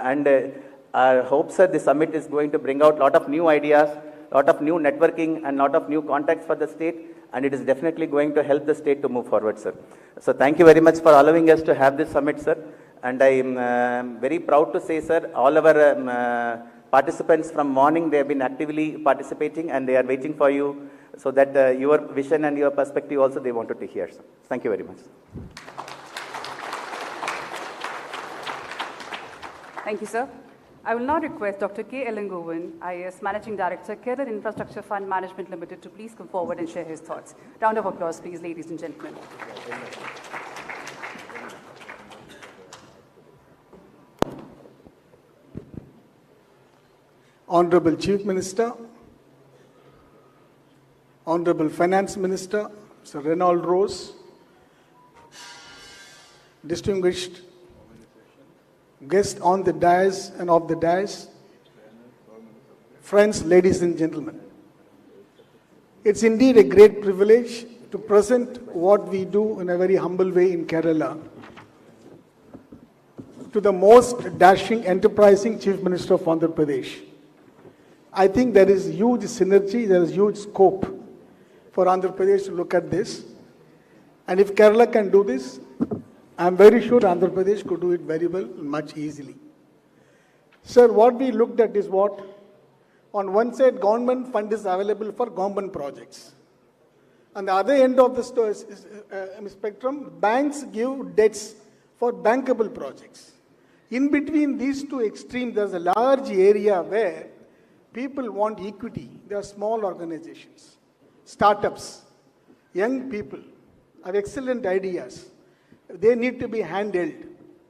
And I hope, sir, the summit is going to bring out a lot of new ideas, a lot of new networking, and a lot of new contacts for the state. And it is definitely going to help the state to move forward, sir. So thank you very much for allowing us to have this summit, sir. And I am very proud to say, sir, all our participants from morning, they have been actively participating and they are waiting for you so that your vision and your perspective also they wanted to hear, sir. Thank you very much. Thank you, sir. I will now request Dr. K. Elangovan, IAS Managing Director, Kerala Infrastructure Fund Management Limited, to please come forward and share his thoughts. Round of applause, please, ladies and gentlemen. Honorable Chief Minister, Honorable Finance Minister, Sir Reynold Rose, distinguished guests on the dais and off the dais, friends, ladies and gentlemen. It's indeed a great privilege to present what we do in a very humble way in Kerala to the most dashing, enterprising Chief Minister of Andhra Pradesh. I think there is huge synergy, there is huge scope for Andhra Pradesh to look at this. And if Kerala can do this, I'm very sure Andhra Pradesh could do it very well, much easily. Sir, what we looked at is what? On one side, government fund is available for government projects. On the other end of the spectrum, banks give debts for bankable projects. In between these two extremes, there's a large area where people want equity. They are small organizations, startups, young people have excellent ideas. They need to be handled.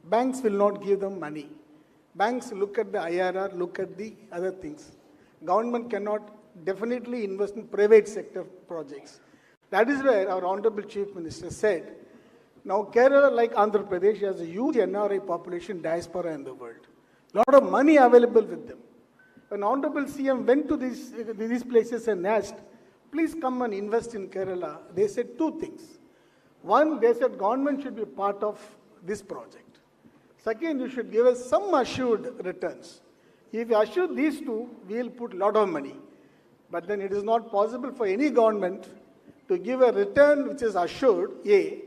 Banks will not give them money. Banks look at the IRR, look at the other things. Government cannot definitely invest in private sector projects. That is where our Honorable Chief Minister said, now Kerala, like Andhra Pradesh, has a huge NRI population, diaspora in the world. A lot of money available with them. When Honorable CM went to these places and asked, please come and invest in Kerala, they said two things. One, they said government should be part of this project. Second, you should give us some assured returns. If you assure these two, we will put a lot of money. But then it is not possible for any government to give a return which is assured, A.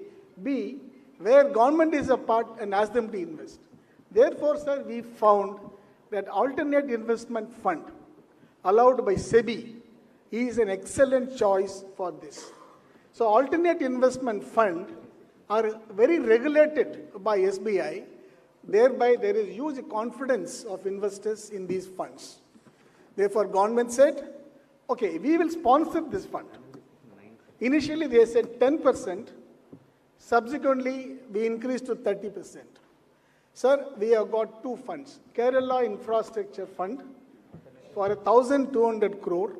B, where government is a part and ask them to invest. Therefore, sir, we found that alternate investment fund allowed by SEBI is an excellent choice for this. So alternate investment fund are very regulated by SBI. Thereby, there is huge confidence of investors in these funds. Therefore, government said, okay, we will sponsor this fund. Initially, they said 10%. Subsequently, we increased to 30%. Sir, we have got two funds. Kerala Infrastructure Fund for 1,200 crore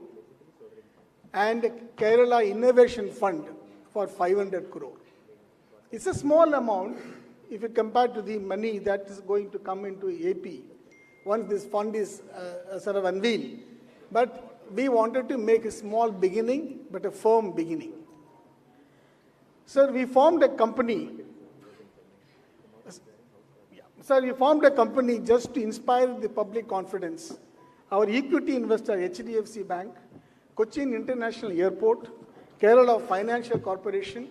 and Kerala Innovation Fund for 500 crore. It's a small amount if you compare to the money that is going to come into AP once this fund is sort of unveiled. But we wanted to make a small beginning, but a firm beginning. Sir, we formed a company. Sir, we formed a company just to inspire the public confidence. Our equity investor, HDFC Bank, Cochin International Airport, Kerala Financial Corporation,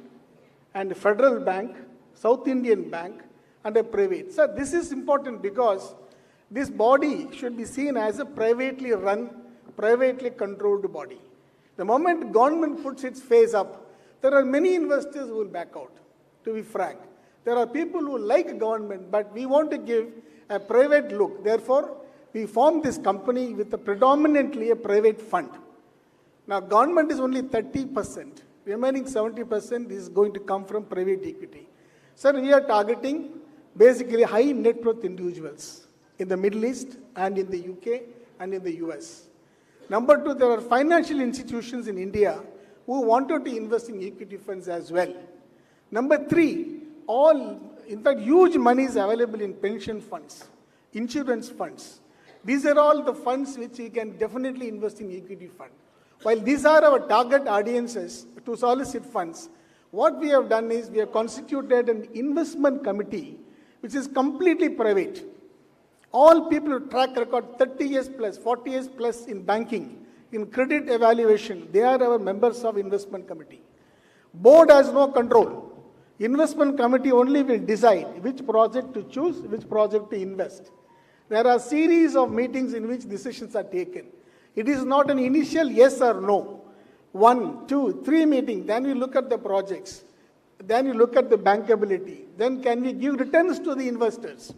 and Federal Bank, South Indian Bank, and a private. Sir, this is important because this body should be seen as a privately run, privately controlled body. The moment government puts its face up, there are many investors who will back out, to be frank. There are people who like government, but we want to give a private look. Therefore, we formed this company with predominantly a private fund. Now, government is only 30%. Remaining 70% is going to come from private equity. Sir, we are targeting basically high net worth individuals in the Middle East and in the UK and in the US. Number two, there are financial institutions in India who wanted to invest in equity funds as well. Number three, in fact, huge money is available in pension funds, insurance funds. These are all the funds which we can definitely invest in equity fund. While these are our target audiences to solicit funds, what we have done is we have constituted an investment committee which is completely private. All people with track record 30 years plus, 40 years plus in banking, in credit evaluation, they are our members of investment committee. Board has no control. Investment committee only will decide which project to choose, which project to invest. There are series of meetings in which decisions are taken. It is not an initial yes or no. 1, 2, 3 meetings, then we look at the projects. Then you look at the bankability. Then can we give returns to the investors?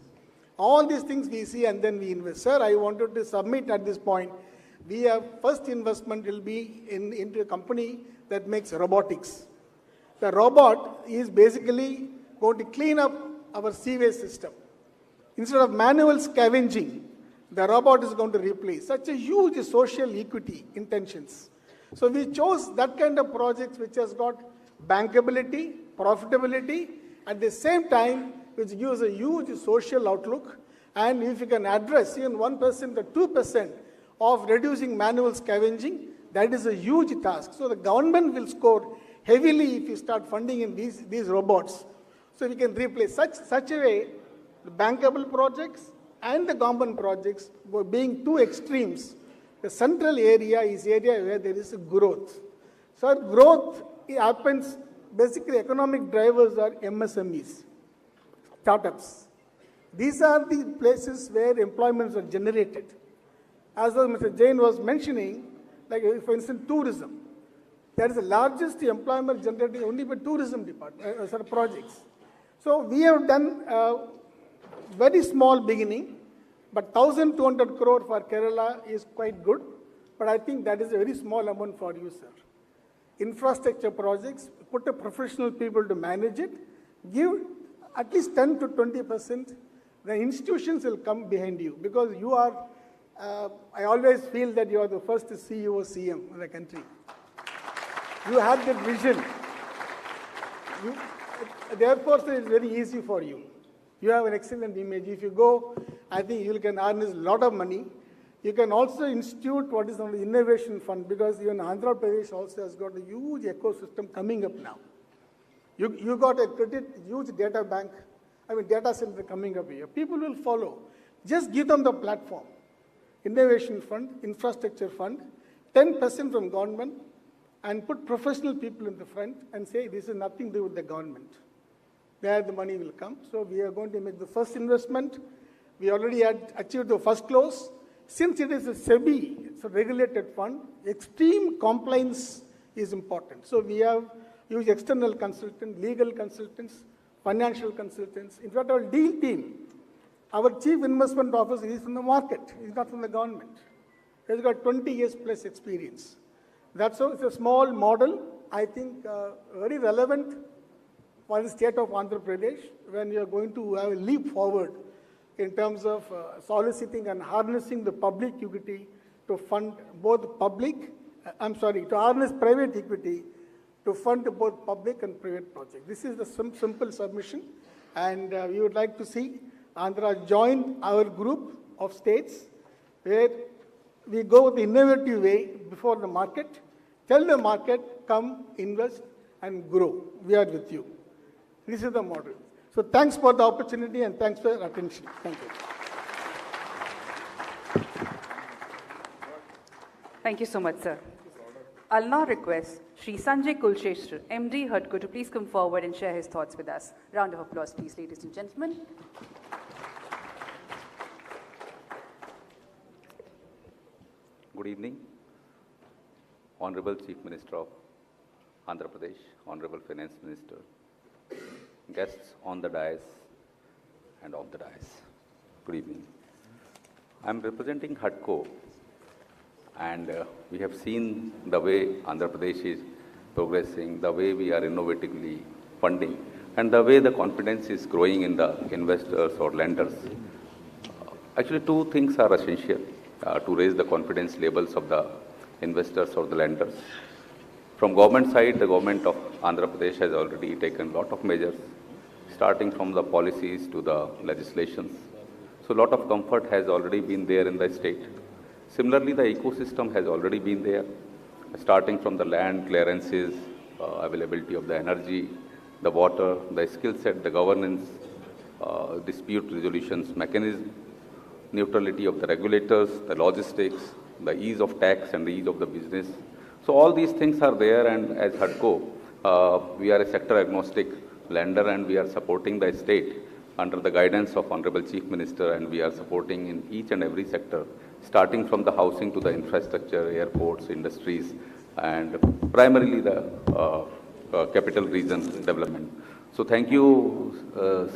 All these things we see and then we invest. Sir, I wanted to submit at this point. We have first investment will be into a company that makes robotics. The robot is basically going to clean up our sewage system. Instead of manual scavenging, the robot is going to replace. Such a huge social equity intentions. So we chose that kind of projects which has got bankability, profitability, at the same time which gives a huge social outlook. And if you can address even 1% or 2% of reducing manual scavenging, that is a huge task. So the government will score heavily if you start funding in these robots. So we can replace such a way the bankable projects and the government projects were being two extremes. The central area is area where there is a growth. So growth happens, basically economic drivers are MSMEs, startups. These are the places where employments are generated. As Mr. Jain was mentioning, like for instance, tourism. That is the largest employment generated only by tourism department, projects. So we have done a very small beginning, but 1,200 crore for Kerala is quite good. But I think that is a very small amount for you, sir. Infrastructure projects, put a professional people to manage it, give at least 10 to 20%. The institutions will come behind you because you are, I always feel that you are the first CEO, CM in the country. You have that vision. Therefore, sir, it's very easy for you. You have an excellent image. If you go, I think you can earn a lot of money. You can also institute what is known as innovation fund because even Andhra Pradesh also has got a huge ecosystem coming up now. You got a huge data bank, data center coming up here. People will follow. Just give them the platform. Innovation fund, infrastructure fund, 10% from government, and put professional people in the front and say this is nothing to do with the government. Where the money will come. So we are going to make the first investment. We already had achieved the first close. Since it is a SEBI, it's a regulated fund, extreme compliance is important. So we have used external consultants, legal consultants, financial consultants. In fact, our deal team, our chief investment officer is from the market. He's not from the government. He's got 20 years plus experience. That's all. It's a small model. I think very relevant for the state of Andhra Pradesh when you are going to have a leap forward in terms of soliciting and harnessing the public equity to fund both to harness private equity to fund both public and private projects. This is the simple submission, and we would like to see Andhra join our group of states where we go the innovative way before the market, tell the market, come, invest, and grow. We are with you. This is the model. So thanks for the opportunity and thanks for your attention. Thank you. Thank you so much, sir. I'll now request Shri Sanjay Kulsheshwar, MD HUDCO, to please come forward and share his thoughts with us. Round of applause, please, ladies and gentlemen. Good evening, Honorable Chief Minister of Andhra Pradesh, Honorable Finance Minister, guests on the dais and off the dais. Good evening. I am representing HUDCO, and we have seen the way Andhra Pradesh is progressing, the way we are innovatively funding, and the way the confidence is growing in the investors or lenders. Actually, two things are essential to raise the confidence levels of the investors or the lenders. From government side, the government of Andhra Pradesh has already taken a lot of measures, starting from the policies to the legislations. So a lot of comfort has already been there in the state. Similarly, the ecosystem has already been there, starting from the land clearances, availability of the energy, the water, the skill set, the governance, dispute resolutions mechanism. neutrality of the regulators, the logistics, the ease of tax and the ease of the business. So all these things are there, and as HUDCO, we are a sector agnostic lender and we are supporting the state under the guidance of Honorable Chief Minister, and we are supporting in each and every sector, starting from the housing to the infrastructure, airports, industries, and primarily the capital region development. So thank you,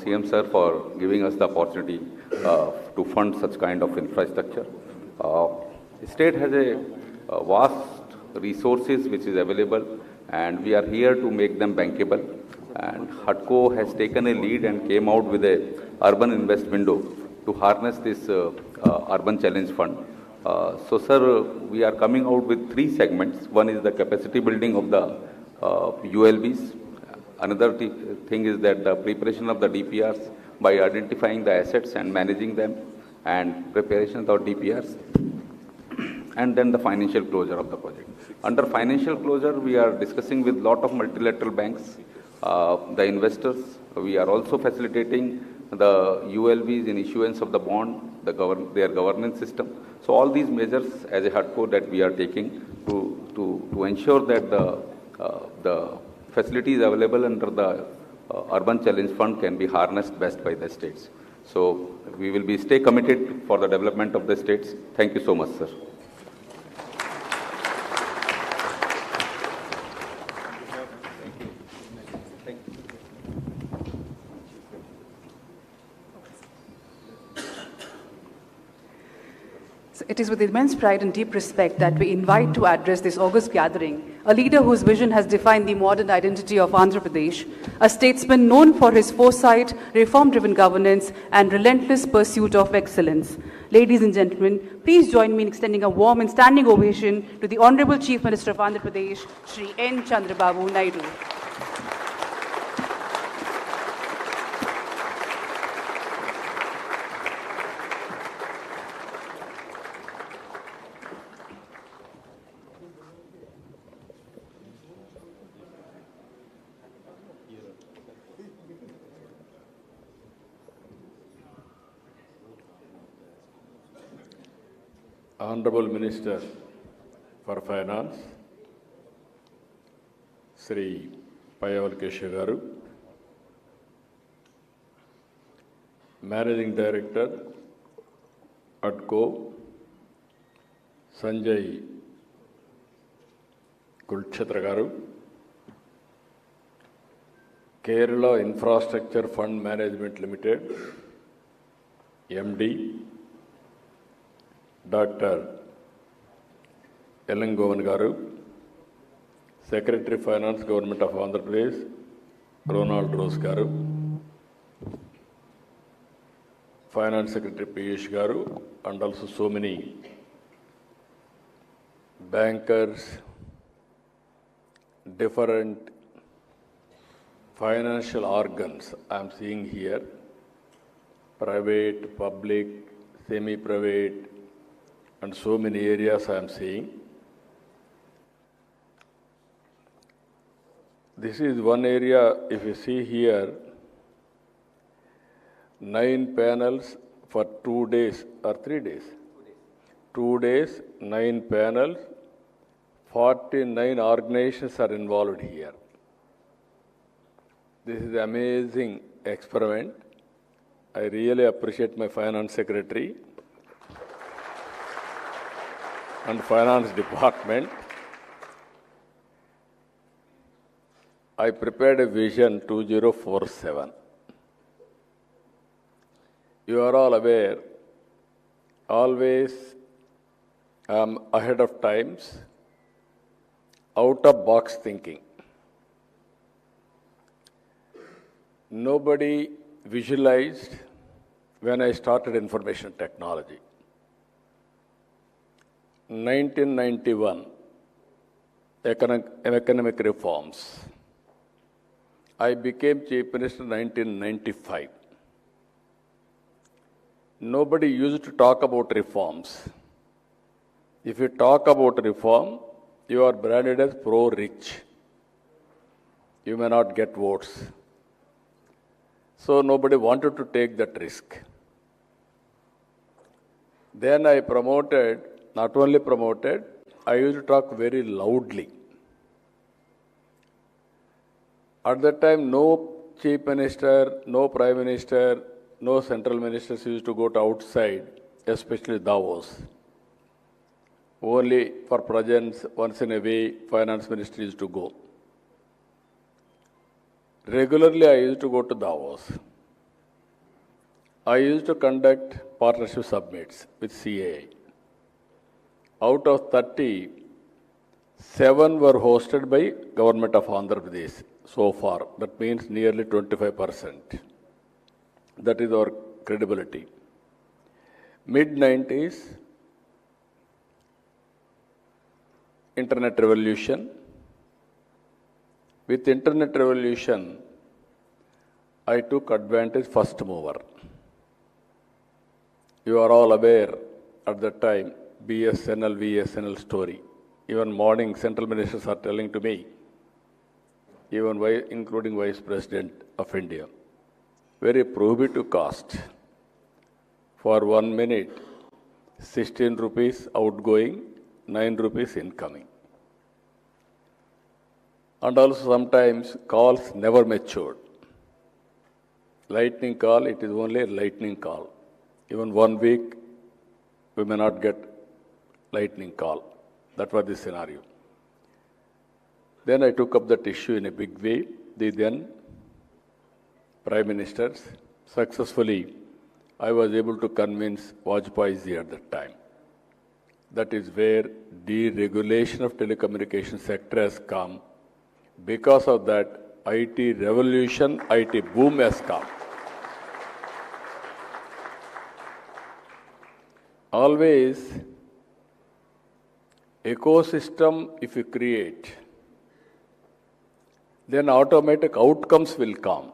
CM sir, for giving us the opportunity to fund such kind of infrastructure. State has a vast resources which is available, and we are here to make them bankable. And HUDCO has taken a lead and came out with a urban invest window to harness this urban challenge fund. So sir, we are coming out with 3 segments. One is the capacity building of the ULBs. Another thing is that the preparation of the DPRs by identifying the assets and managing them, and preparation of DPRs, and then the financial closure of the project. Under financial closure, we are discussing with lot of multilateral banks, the investors. We are also facilitating the ULBs in issuance of the bond, their governance system. So all these measures as a HUDCO that we are taking to ensure that the facilities available under the Urban Challenge Fund can be harnessed best by the states. So we will stay committed for the development of the states. Thank you so much, sir. It is with immense pride and deep respect that we invite to address this august gathering a leader whose vision has defined the modern identity of Andhra Pradesh, a statesman known for his foresight, reform-driven governance, and relentless pursuit of excellence. Ladies and gentlemen, please join me in extending a warm and standing ovation to the Honorable Chief Minister of Andhra Pradesh, Shri N. Chandrababu Naidu. Honorable Minister for Finance, Sri Payaval Kesha Garu, Managing Director, HUDCO, Sanjay Kulchhatra Garu, Kerala Infrastructure Fund Management Limited, MD, Dr. Elangovan Garu, Secretary Finance Government of Andhra Pradesh, Ronald Rose Garu, Finance Secretary Piyush Garu, and also so many bankers, different financial organs I am seeing here, private, public, semi-private, and so many areas I am seeing. This is one area, if you see here, 9 panels for 2 days or 3 days. 2 days, 9 panels, 49 organizations are involved here. This is an amazing experiment. I really appreciate my Finance Secretary and Finance Department. I prepared a vision 2047. You are all aware, always ahead of times, out of box thinking. Nobody visualized when I started information technology. 1991, economic reforms. I became Chief Minister in 1995. Nobody used to talk about reforms. If you talk about reform, you are branded as pro-rich. You may not get votes. So nobody wanted to take that risk. Then I promoted, not only promoted, I used to talk very loudly. At that time, no chief minister, no prime minister, no central ministers used to go to outside, especially Davos. Only for presence, once in a way, finance minister used to go. Regularly, I used to go to Davos. I used to conduct partnership summits with CAI. Out of 30, 7 were hosted by government of Andhra Pradesh so far. That means nearly 25%. That is our credibility. Mid-90s, internet revolution. With internet revolution, I took advantage first mover. You are all aware at that time, BSNL, VSNL story. Even morning, central ministers are telling to me, even including Vice President of India, very prohibitive cost. For 1 minute, 16 rupees outgoing, 9 rupees incoming. And also sometimes calls never matured. Lightning call, it is only a lightning call. Even 1 week, we may not get lightning call. That was the scenario. Then I took up that issue in a big way. The then prime ministers, successfully, I was able to convince Vajpayee at that time. That is where deregulation of telecommunication sector has come. Because of that, IT revolution, IT boom has come. Always, ecosystem if you create, then automatic outcomes will come.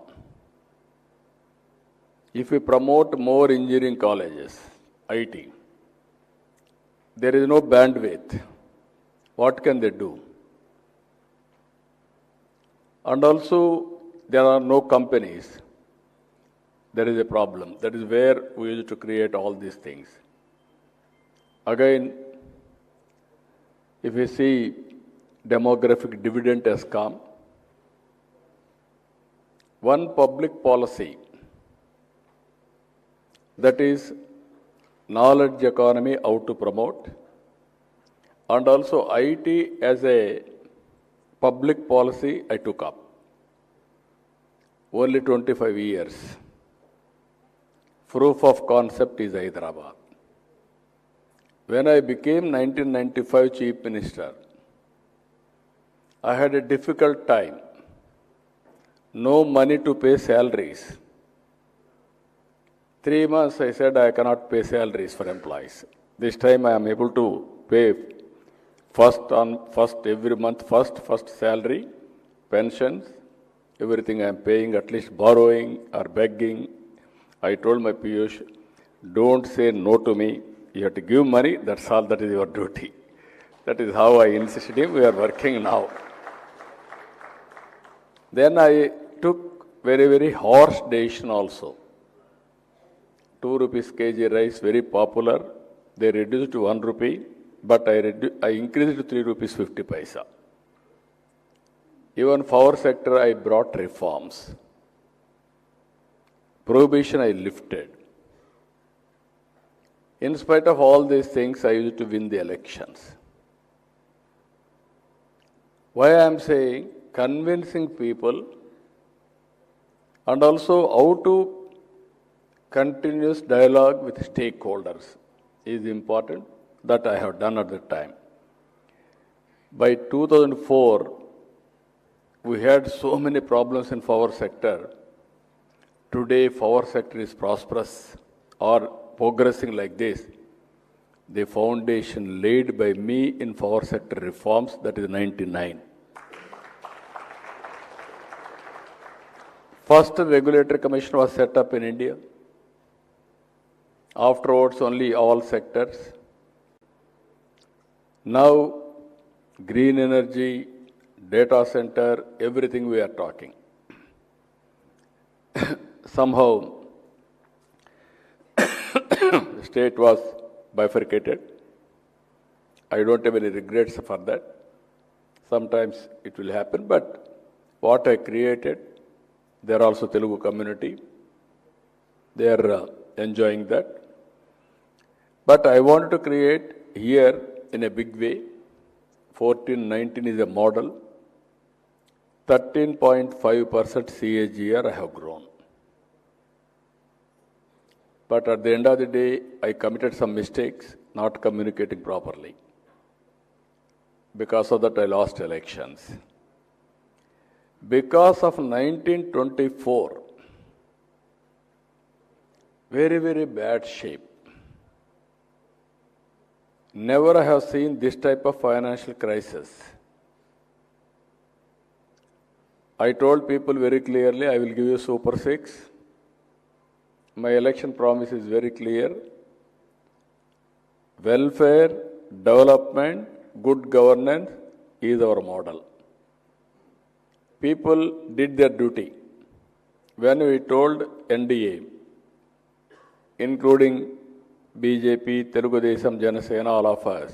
If we promote more engineering colleges, IT, there is no bandwidth. What can they do? And also, there are no companies. There is a problem. That is where we used to create all these things. Again, if you see demographic dividend has come, one public policy, that is knowledge economy, how to promote, and also IT as a public policy I took up. Only 25 years. Proof of concept is Hyderabad. When I became 1995 Chief Minister, I had a difficult time. No money to pay salaries. 3 months I said I cannot pay salaries for employees. This time I am able to pay first every month, first salary, pensions, everything I am paying, at least borrowing or begging. I told my Piyush, don't say no to me. You have to give money, that's all, that is your duty. That is how I insisted him, we are working now. Then I took very, very harsh decision also. 2 rupees kg rice, very popular. They reduced to 1 rupee, but I increased it to 3 rupees 50 paisa. Even power sector, I brought reforms. Prohibition, I lifted. In spite of all these things, I used to win the elections. Why I am saying, convincing people and also how to continuous dialogue with stakeholders is important. That I have done at the time. By 2004, we had so many problems in power sector. Today, power sector is prosperous or progressing like this. The foundation laid by me in power sector reforms, that is 99. First regulatory commission was set up in India. Afterwards, only all sectors. Now, green energy, data center, everything we are talking. Somehow, the state was bifurcated. I don't have any regrets for that. Sometimes it will happen, but what I created, they are also Telugu community. They are enjoying that. But I wanted to create here in a big way. 14-19 is a model. 13.5% CAGR I have grown. But at the end of the day, I committed some mistakes, not communicating properly. Because of that, I lost elections. Because of 1924, very, very bad shape. Never I have seen this type of financial crisis. I told people very clearly, I will give you Super 6. My election promise is very clear. Welfare, development, good governance is our model. People did their duty. When we told NDA, including BJP, Telugu Desam, Janasena, all of us,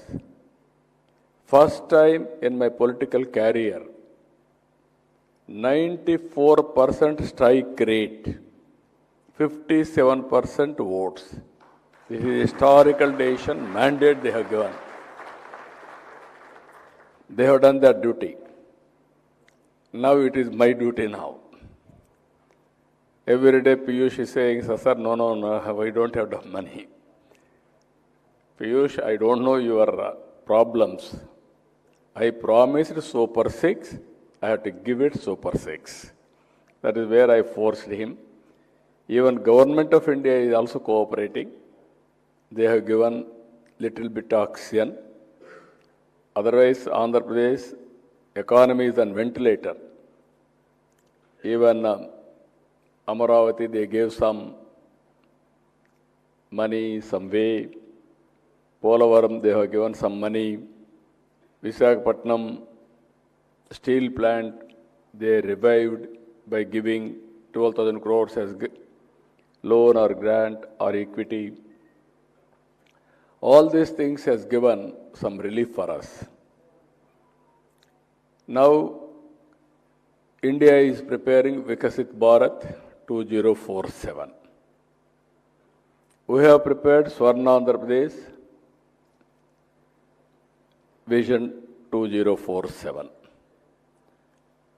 first time in my political career, 94% strike rate, 57% votes. This is historical decision, mandate they have given. They have done their duty. Now it is my duty now. Every day Piyush is saying, sir, no, we don't have the money. Piyush, I don't know your problems. I promised Super 6, I have to give it Super 6. That is where I forced him. Even Government of India is also cooperating. They have given little bit oxygen. Otherwise, Andhra Pradesh economy is on ventilator. Even Amaravati, they gave some money, some way. Polavaram, they have given some money. Visakhapatnam steel plant, they revived by giving 12,000 crores as loan or grant or equity. All these things has given some relief for us. Now, India is preparing Vikasit Bharat 2047. We have prepared Swarna Andhra Pradesh Vision 2047.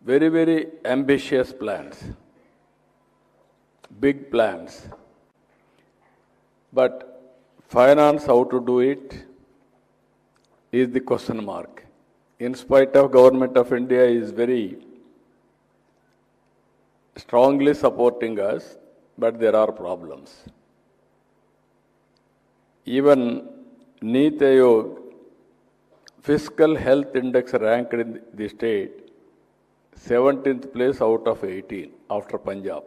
Very, very ambitious plans, big plans. But finance, how to do it, is the question mark. In spite of Government of India is very strongly supporting us, but there are problems. Even Niti Aayog Fiscal Health Index ranked in the state 17th place out of 18 after Punjab.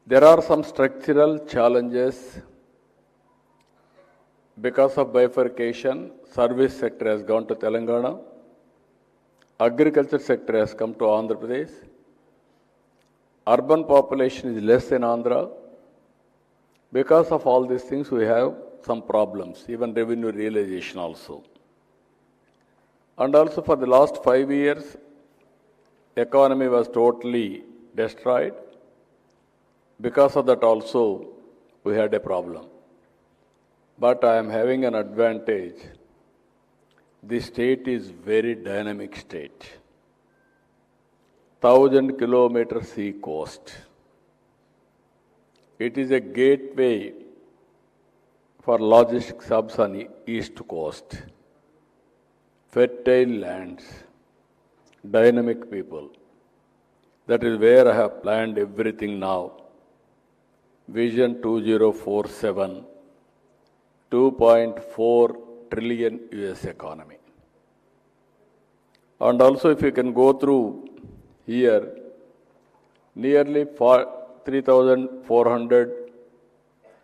There are some structural challenges because of bifurcation. Service sector has gone to Telangana. Agriculture sector has come to Andhra Pradesh. Urban population is less in Andhra. Because of all these things, we have some problems, even revenue realization also. And also for the last 5 years, economy was totally destroyed. Because of that also, we had a problem. But I am having an advantage. The state is very dynamic state. 1,000 kilometer sea coast. It is a gateway for logistics hubs on the east coast. Fertile lands, dynamic people. That is where I have planned everything now. Vision 2047, 2.4 trillion US economy. And also if you can go through here, nearly 3,400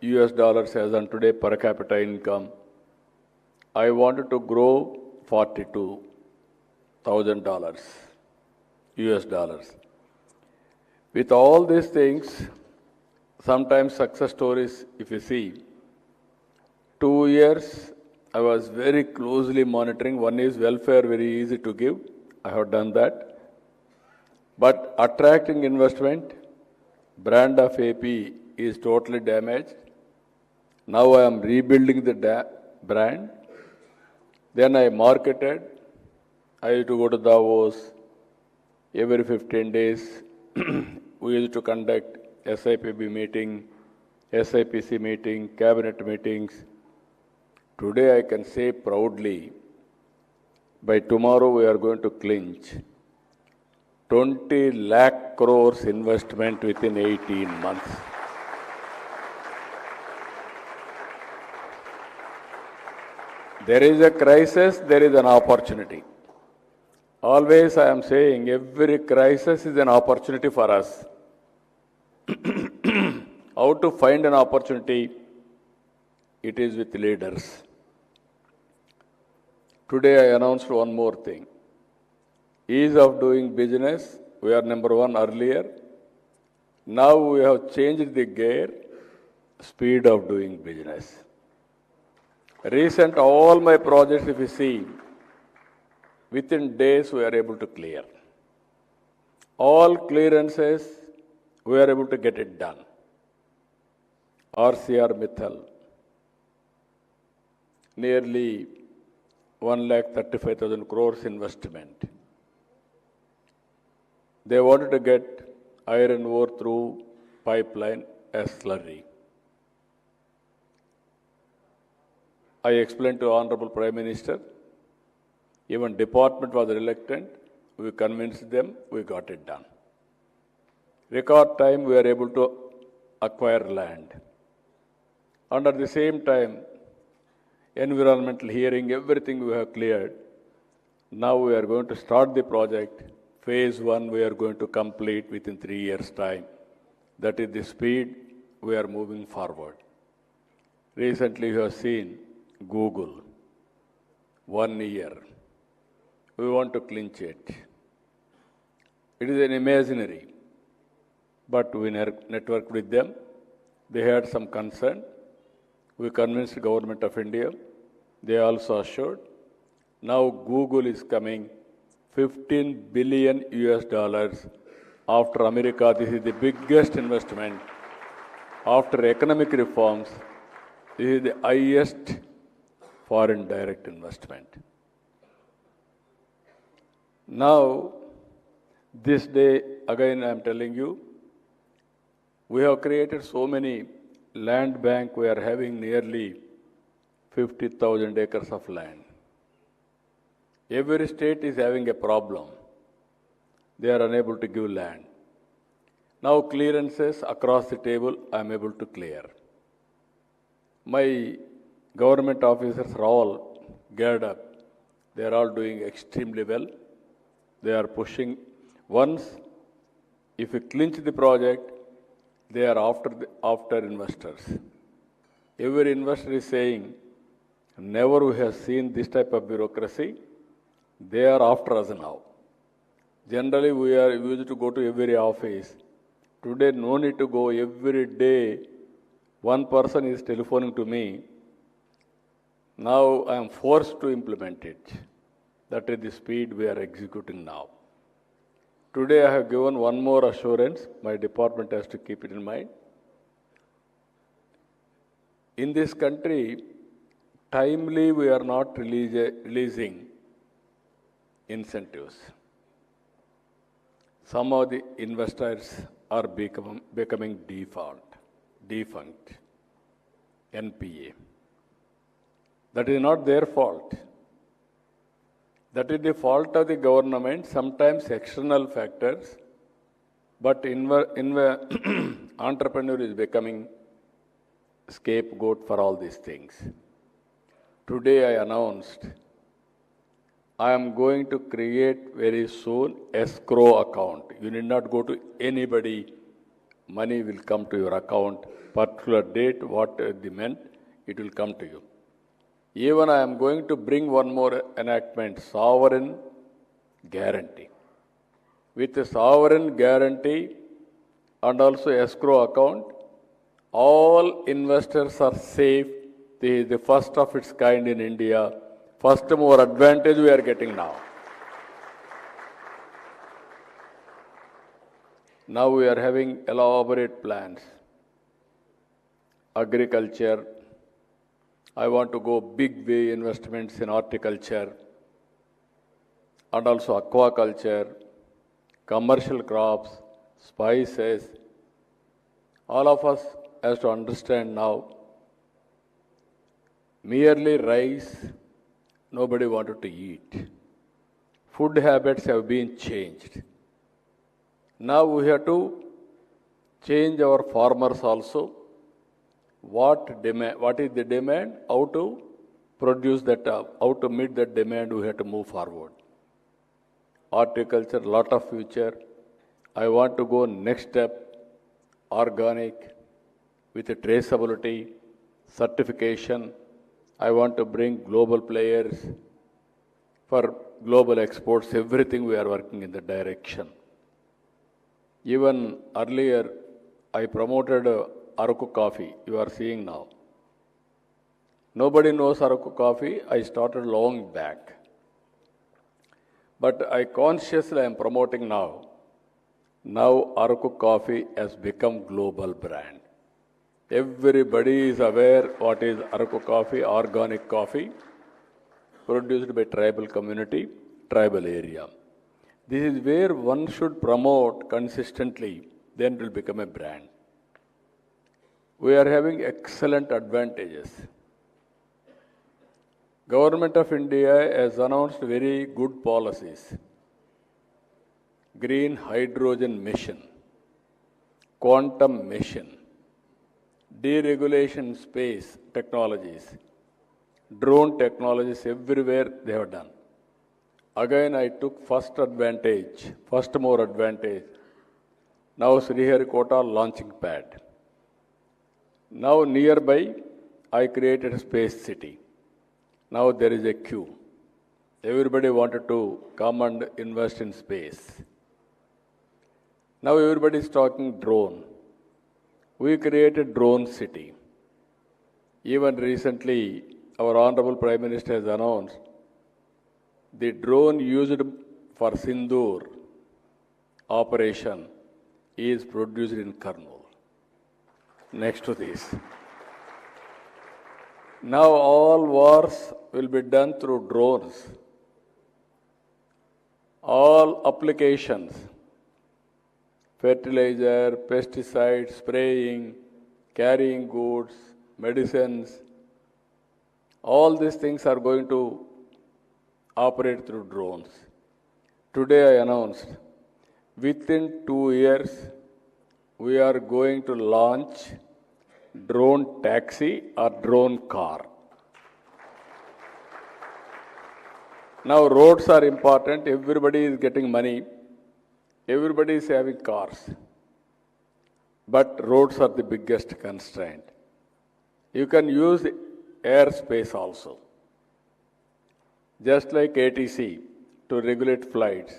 US dollars as on today per capita income. I wanted to grow $42,000 US dollars. With all these things, sometimes success stories, if you see, 2 years I was very closely monitoring. One is welfare, very easy to give. I have done that. But attracting investment, brand of AP is totally damaged. Now I am rebuilding the brand. Then I marketed. I used to go to Davos every 15 days. We used to conduct SIPB meeting, SIPC meeting, cabinet meetings. Today I can say proudly, by tomorrow we are going to clinch 20 lakh crores investment within 18 months. There is a crisis, there is an opportunity. Always I am saying every crisis is an opportunity for us. How to find an opportunity? It is with leaders. Today I announced one more thing. Ease of doing business, we are number one earlier. Now we have changed the gear, speed of doing business. Recent, all my projects, if you see, within days we are able to clear. All clearances, we are able to get it done. RCR Mithal, nearly 1,35,000 crores investment. They wanted to get iron ore through pipeline as slurry. I explained to Honorable Prime Minister, even department was reluctant, we convinced them, we got it done. Record time we are able to acquire land. And at the same time, environmental hearing, everything we have cleared. Now we are going to start the project. Phase 1 we are going to complete within 3 years' time. That is the speed we are moving forward. Recently you have seen Google, 1 year. We want to clinch it. It is an imaginary, but we networked with them. They had some concern. We convinced the government of India. They also assured. Now Google is coming, $15 billion after America. This is the biggest investment. After economic reforms, this is the highest foreign direct investment. Now, this day, again I am telling you, we have created so many land bank. We are having nearly 50,000 acres of land. Every state is having a problem. They are unable to give land. Now clearances across the table, I am able to clear. My government officers are all geared up. They are all doing extremely well. They are pushing. Once, if we clinch the project, they are after investors. Every investor is saying, never we have seen this type of bureaucracy. They are after us now. Generally, we are used to go to every office. Today, no need to go every day. One person is telephoning to me. Now I am forced to implement it. That is the speed we are executing now. Today I have given one more assurance. My department has to keep it in mind. In this country, timely we are not releasing incentives. Some of the investors are becoming defunct, NPA. That is not their fault. That is the fault of the government, sometimes external factors, but entrepreneur is becoming scapegoat for all these things. Today I announced, I am going to create very soon escrow account. You need not go to anybody. Money will come to your account. Particular date, what the meant, it will come to you. Even I am going to bring one more enactment, sovereign guarantee. With a sovereign guarantee and also escrow account, All investors are safe. This is the first of its kind in India. First mover advantage we are getting now. Now we are having elaborate plans. Agriculture. I want to go big way investments in horticulture and also aquaculture, commercial crops, spices. All of us has to understand now, merely rice, nobody wanted to eat. Food habits have been changed. Now we have to change our farmers also. What is the demand? How to produce that, how to meet that demand, we have to move forward. Horticulture, lot of future. I want to go next step, organic, with a traceability, certification. I want to bring global players for global exports, everything we are working in the direction. Even earlier, I promoted Araku coffee, you are seeing now. Nobody knows Araku coffee, I started long back. But I consciously am promoting now. Now Araku coffee has become global brand. Everybody is aware what is Araku coffee, organic coffee, produced by tribal community, tribal area. This is where one should promote consistently, then it will become a brand. We are having excellent advantages. Government of India has announced very good policies. Green hydrogen mission, quantum mission, deregulation space technologies, drone technologies, everywhere they have done. Again, I took first mover advantage. Now Sriharikota launching pad. Now nearby, I created a space city. Now there is a queue. Everybody wanted to come and invest in space. Now everybody is talking drone. We created drone city. Even recently, our Honorable Prime Minister has announced the drone used for Sindoor operation is produced in Kurnool. Next to this. Now all wars will be done through drones. All applications, fertilizer, pesticides, spraying, carrying goods, medicines, all these things are going to operate through drones. Today I announced, within 2 years, we are going to launch drone taxi or drone car. Now roads are important, everybody is getting money, everybody is having cars. But roads are the biggest constraint. You can use airspace also. Just like ATC to regulate flights,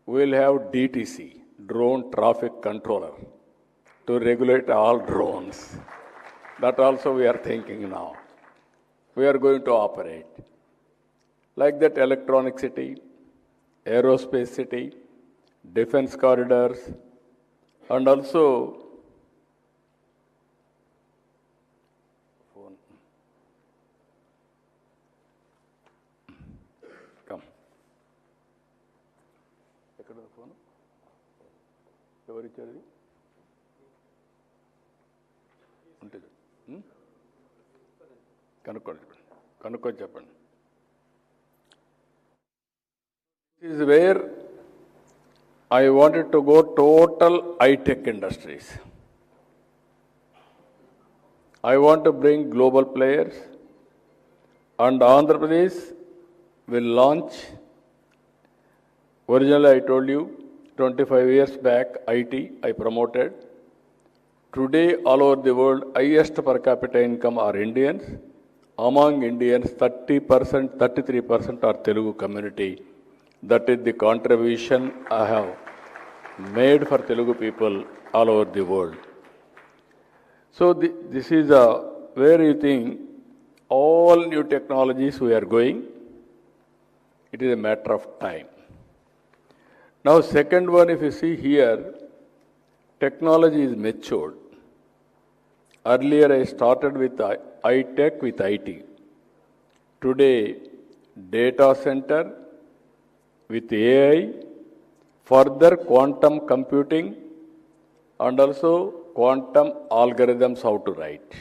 we will have DTC, drone traffic controller, to regulate all drones. That also we are thinking now. We are going to operate. Like that electronic city, aerospace city, defense corridors, and also come. కనుక్కొని చెప్పండి. This is where I wanted to go total high-tech industries. I want to bring global players, and Andhra Pradesh will launch. Originally, I told you, 25 years back, IT, I promoted. Today, all over the world, highest per capita income are Indians. Among Indians, 30%, 33% are Telugu community. That is the contribution I have made for Telugu people all over the world. So this is where you think all new technologies we are going, it is a matter of time. Now second one, if you see here, technology is matured. Earlier I started with I-Tech with IT. Today, data center with AI, further quantum computing, and also quantum algorithms how to write.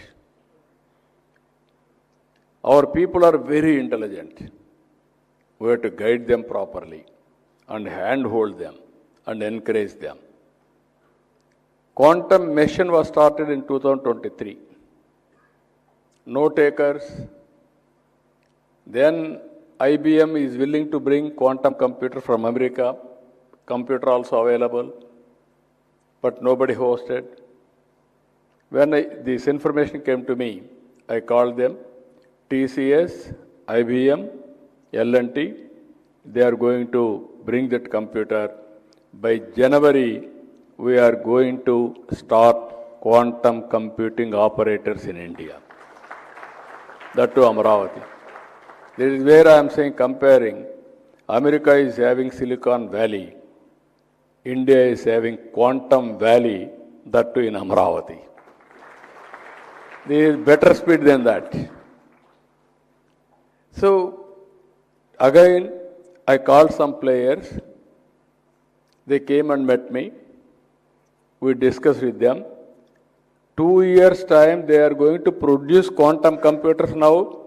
Our people are very intelligent. We have to guide them properly and handhold them and encourage them. Quantum mission was started in 2023. No takers. Then IBM is willing to bring quantum computer from America. Computer also available, but nobody hosted. When this information came to me, I called them. TCS, IBM, L&T, they are going to bring that computer. By January, we are going to start quantum computing operators in India. That to Amravati. This is where I am saying, comparing, America is having Silicon Valley, India is having Quantum Valley, that too in Amravati. There is better speed than that. So, again, I called some players. They came and met me. We discussed with them. 2 years' time, they are going to produce quantum computers now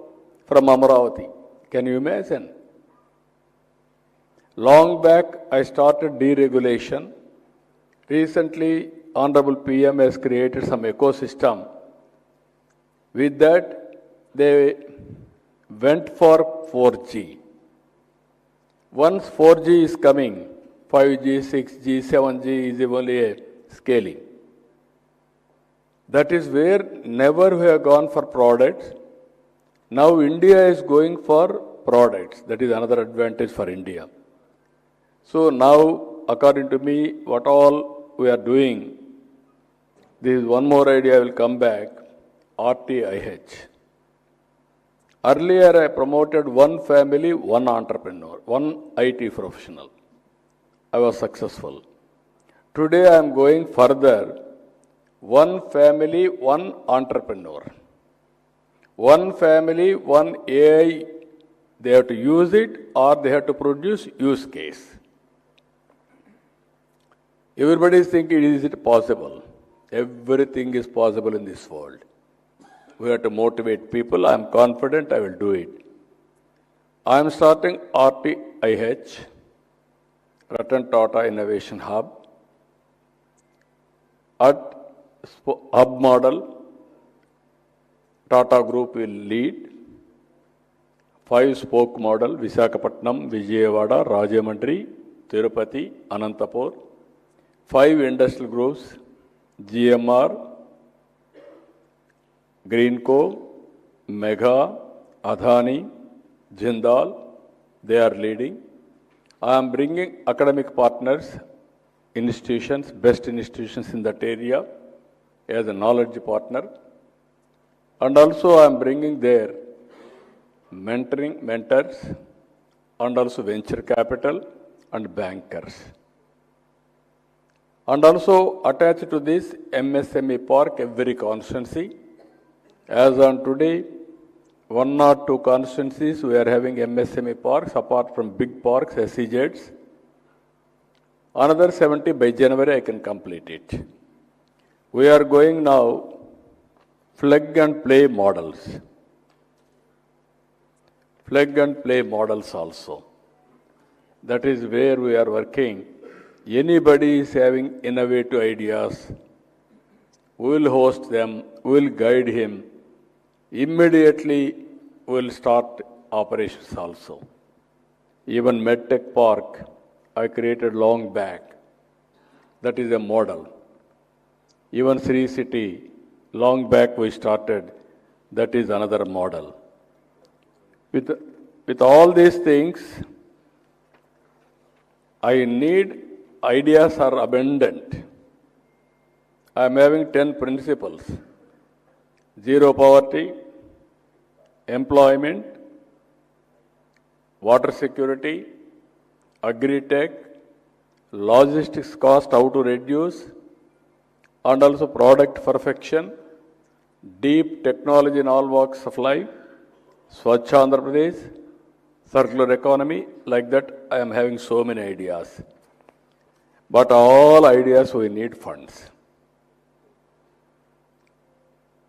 from Amravati. Can you imagine? Long back, I started deregulation. Recently, Honorable PM has created some ecosystem. With that, they went for 4G. Once 4G is coming, 5G, 6G, 7G is only a scaling. That is where never we have gone for products. Now India is going for products. That is another advantage for India. So now, according to me, what all we are doing, there is one more idea, I will come back, RTIH. Earlier I promoted one family, one entrepreneur, one IT professional. I was successful. Today I am going further, one family, one entrepreneur. One family, one AI, they have to use it or they have to produce use case. Everybody is thinking, is it possible? Everything is possible in this world. We have to motivate people. I am confident I will do it. I am starting RTIH, Ratan Tata Innovation Hub. At hub model, Tata Group will lead. 5-spoke model, Visakhapatnam, Vijayawada, Rajahmundry, Tirupati, Anantapur. 5 industrial groups, GMR, Greenco, Mega, Adani, Jindal, they are leading. I am bringing academic partners, institutions, best institutions in that area as a knowledge partner. And also I am bringing there mentors, and also venture capital and bankers. And also attached to this MSME park, every constituency. As on today, 1 or 2 constituencies we are having MSME parks apart from big parks, SEZs. Another 70 by January I can complete it. We are going now plug and play models. Plug and play models also. That is where we are working. Anybody is having innovative ideas, we will host them, we will guide him. Immediately, we will start operations also. Even MedTech Park, I created long back. That is a model. Even Sri City, long back we started. That is another model. With all these things, I need ideas are abundant. I am having 10 principles. zero poverty, employment, water security, agri-tech, logistics cost how to reduce, and also product perfection, deep technology in all walks of life, Swachh Andhra Pradesh, circular economy, like that I am having so many ideas. But all ideas we need funds.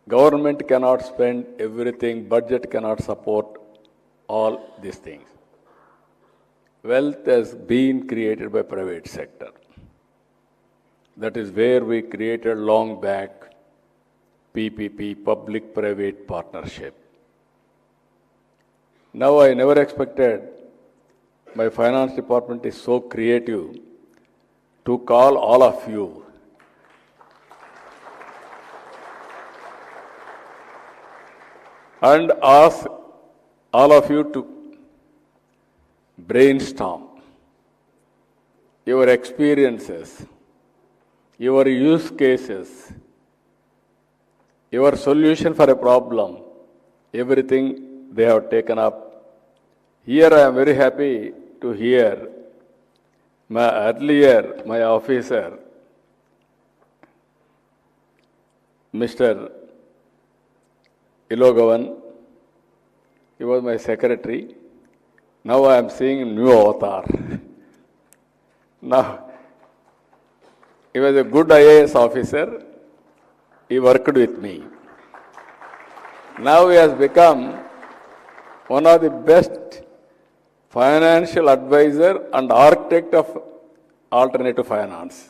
Government cannot spend everything, budget cannot support all these things. Wealth has been created by private sector. That is where we created long back PPP, public-private partnership. Now I never expected my finance department is so creative to call all of you and ask all of you to brainstorm your experiences, your use cases, your solution for a problem, everything they have taken up. Here I am very happy to hear my officer, Mr. Ilogavan, he was my secretary. Now I am seeing a new avatar. Now, he was a good IAS officer. He worked with me. Now he has become one of the best financial advisor and architect of alternative finance.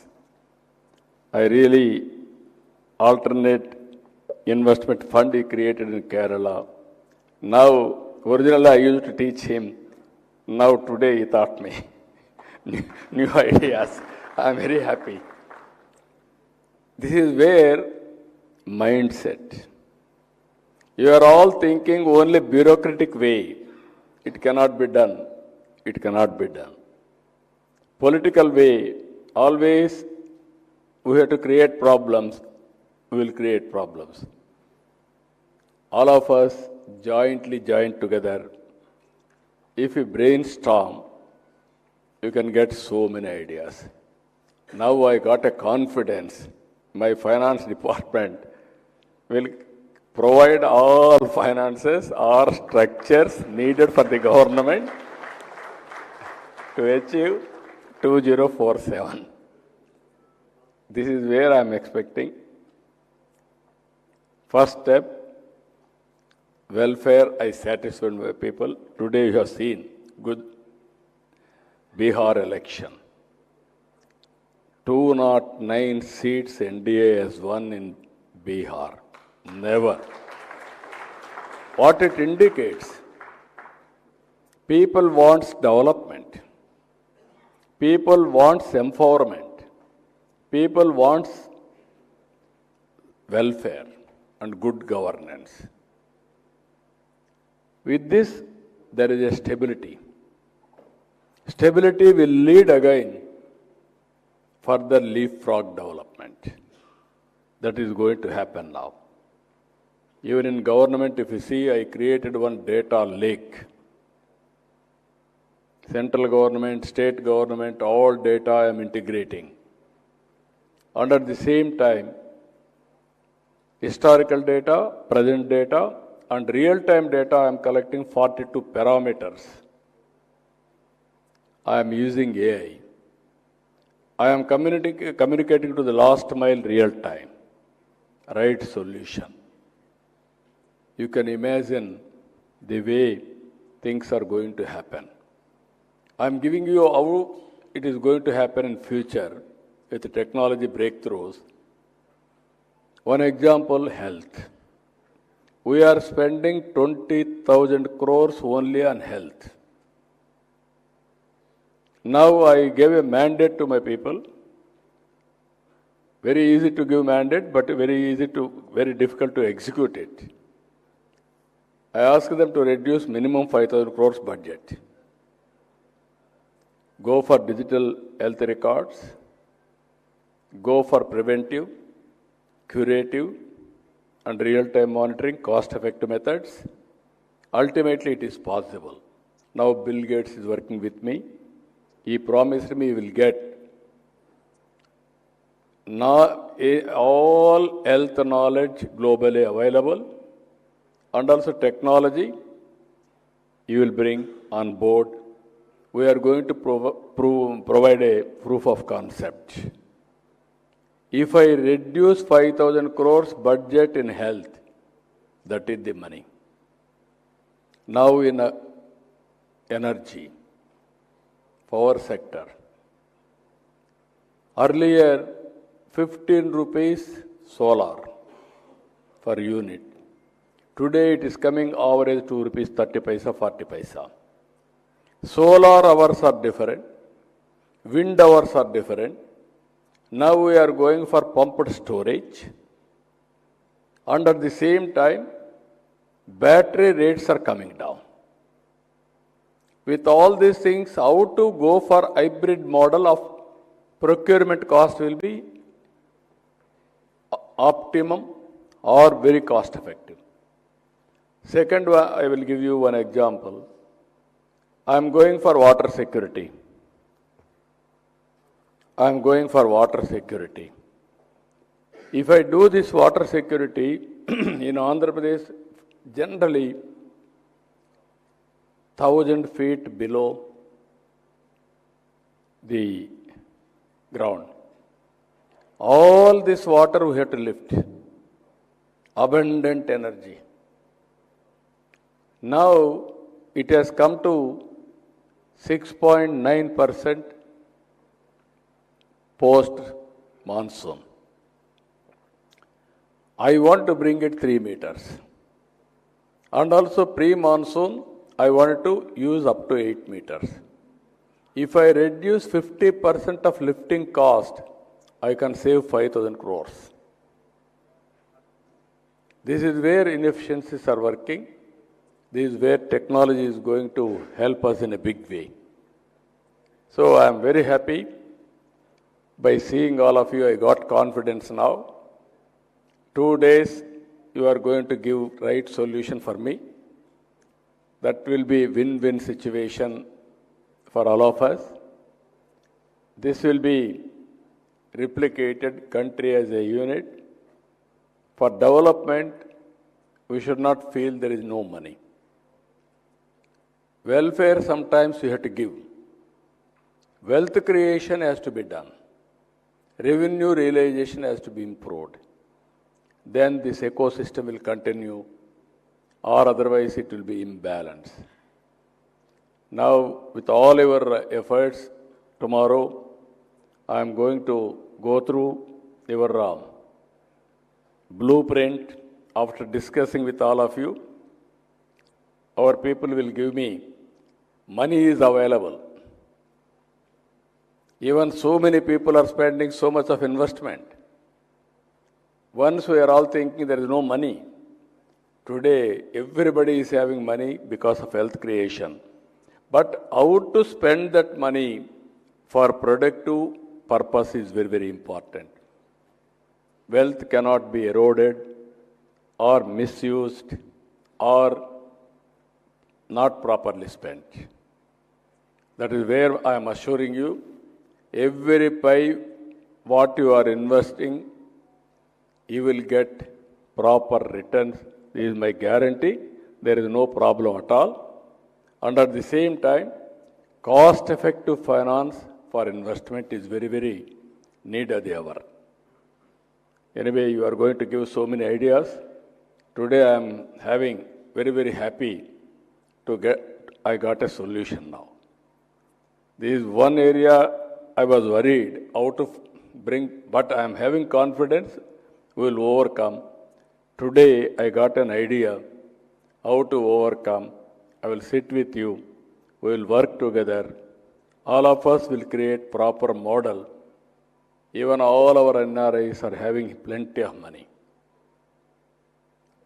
I really alternate investment fund he created in Kerala. Now, originally I used to teach him. Now today he taught me new ideas. I am very happy. This is where mindset. You are all thinking only bureaucratic way. It cannot be done. It cannot be done. Political way, always we have to create problems. We will create problems. All of us jointly join together. If you brainstorm, you can get so many ideas. Now I got a confidence. My finance department will provide all finances or structures needed for the government to achieve 2047. This is where I am expecting. First step, welfare, I satisfied my people. Today you have seen good Bihar election. 209 seats NDA has won in Bihar. Never. What it indicates, people wants development. People wants empowerment. People wants welfare and good governance. With this, there is a stability. Stability will lead again further leapfrog development. That is going to happen now. Even in government, if you see, I created one data lake. Central government, state government, all data I am integrating. And at the same time, historical data, present data, and real-time data I am collecting 42 parameters. I am using AI. I am communicating to the last mile real-time, right solution. You can imagine the way things are going to happen. I am giving you how it is going to happen in future with the technology breakthroughs. One example, health. We are spending 20,000 crores only on health. Now I gave a mandate to my people. Very easy to give mandate, but very difficult to execute it. I asked them to reduce minimum 5,000 crores budget. Go for digital health records. Go for preventive, curative, and real-time monitoring, cost-effective methods. Ultimately, it is possible. Now, Bill Gates is working with me. He promised me he will get all health knowledge globally available, and also technology you will bring on board. We are going to provide a proof of concept. If I reduce 5,000 crores budget in health, that is the money. Now in energy, power sector. Earlier, 15 rupees solar per unit. Today it is coming average 2 rupees 30 paisa, 40 paisa. Solar hours are different. Wind hours are different. Now we are going for pumped storage. And at the same time, battery rates are coming down. With all these things, how to go for hybrid model of procurement cost will be optimum or very cost effective. Second one, I will give you one example. I am going for water security. If I do this water security in Andhra Pradesh, generally 1,000 feet below the ground. All this water we have to lift. Abundant energy. Now it has come to 6.9% post monsoon. I want to bring it 3 meters. And also pre-monsoon, I wanted to use up to 8 meters. If I reduce 50% of lifting cost, I can save 5,000 crores. This is where inefficiencies are working. This is where technology is going to help us in a big way. So I am very happy by seeing all of you. I got confidence now. 2 days, you are going to give right solution for me. That will be win-win situation for all of us. This will be replicated country as a unit. For development, we should not feel there is no money. Welfare sometimes we have to give. Wealth creation has to be done. Revenue realization has to be improved. Then this ecosystem will continue, or otherwise it will be imbalanced. Now, with all your efforts, tomorrow I am going to go through your blueprint. After discussing with all of you, our people will give me money is available. Even so many people are spending so much of investment. Once we are all thinking there is no money. Today, everybody is having money because of wealth creation. But how to spend that money for productive purpose is very, very important. Wealth cannot be eroded or misused or not properly spent. That is where I am assuring you, every pie what you are investing, you will get proper returns. This is my guarantee. There is no problem at all. And at the same time, cost-effective finance for investment is very, very needed ever. Anyway, you are going to give so many ideas. Today I am having very, very happy I got a solution now. This is one area I was worried how to bring, but I am having confidence we will overcome. Today I got an idea how to overcome. I will sit with you. We will work together. All of us will create proper model. Even all our NRIs are having plenty of money.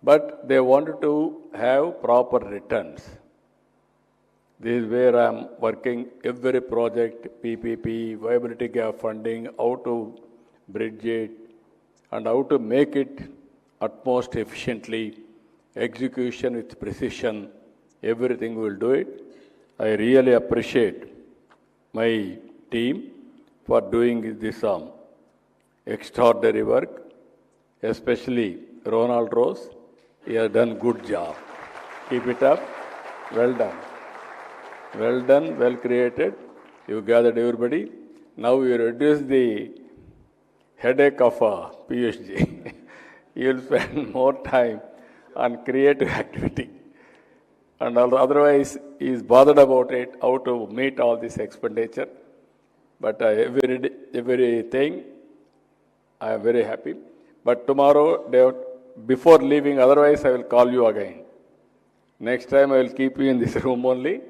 But they want to have proper returns. This is where I am working every project, PPP, viability gap funding, how to bridge it, and how to make it utmost efficiently, execution with precision, everything we will do it. I really appreciate my team for doing this extraordinary work, especially Ronald Rose. He has done good job. Keep it up. Well done. Well done, well created. You gathered everybody. Now you reduce the headache of a PhD. You will spend more time on creative activity. And otherwise, he is bothered about it, how to meet all this expenditure. But everything, I am very happy. But tomorrow, before leaving, otherwise I will call you again. Next time I will keep you in this room only.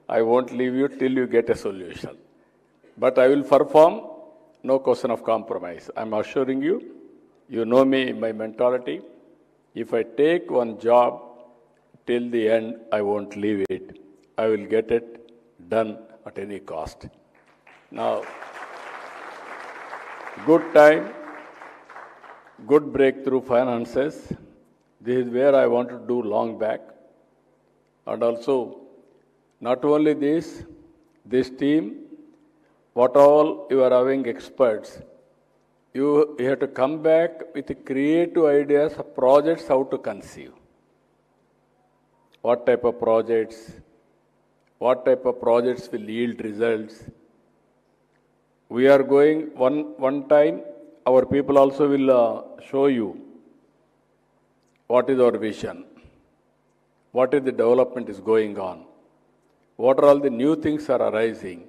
I won't leave you till you get a solution. But I will perform, no question of compromise. I'm assuring you, you know me, my mentality. If I take one job till the end, I won't leave it. I will get it done at any cost. Now, good time, good breakthrough finances. This is where I want to do long back. And also, not only this team, what all you are having experts, you have to come back with creative ideas of projects, how to conceive. What type of projects will yield results. We are going, one time, our people also will show you what is our vision, what is the development is going on, what are all the new things are arising.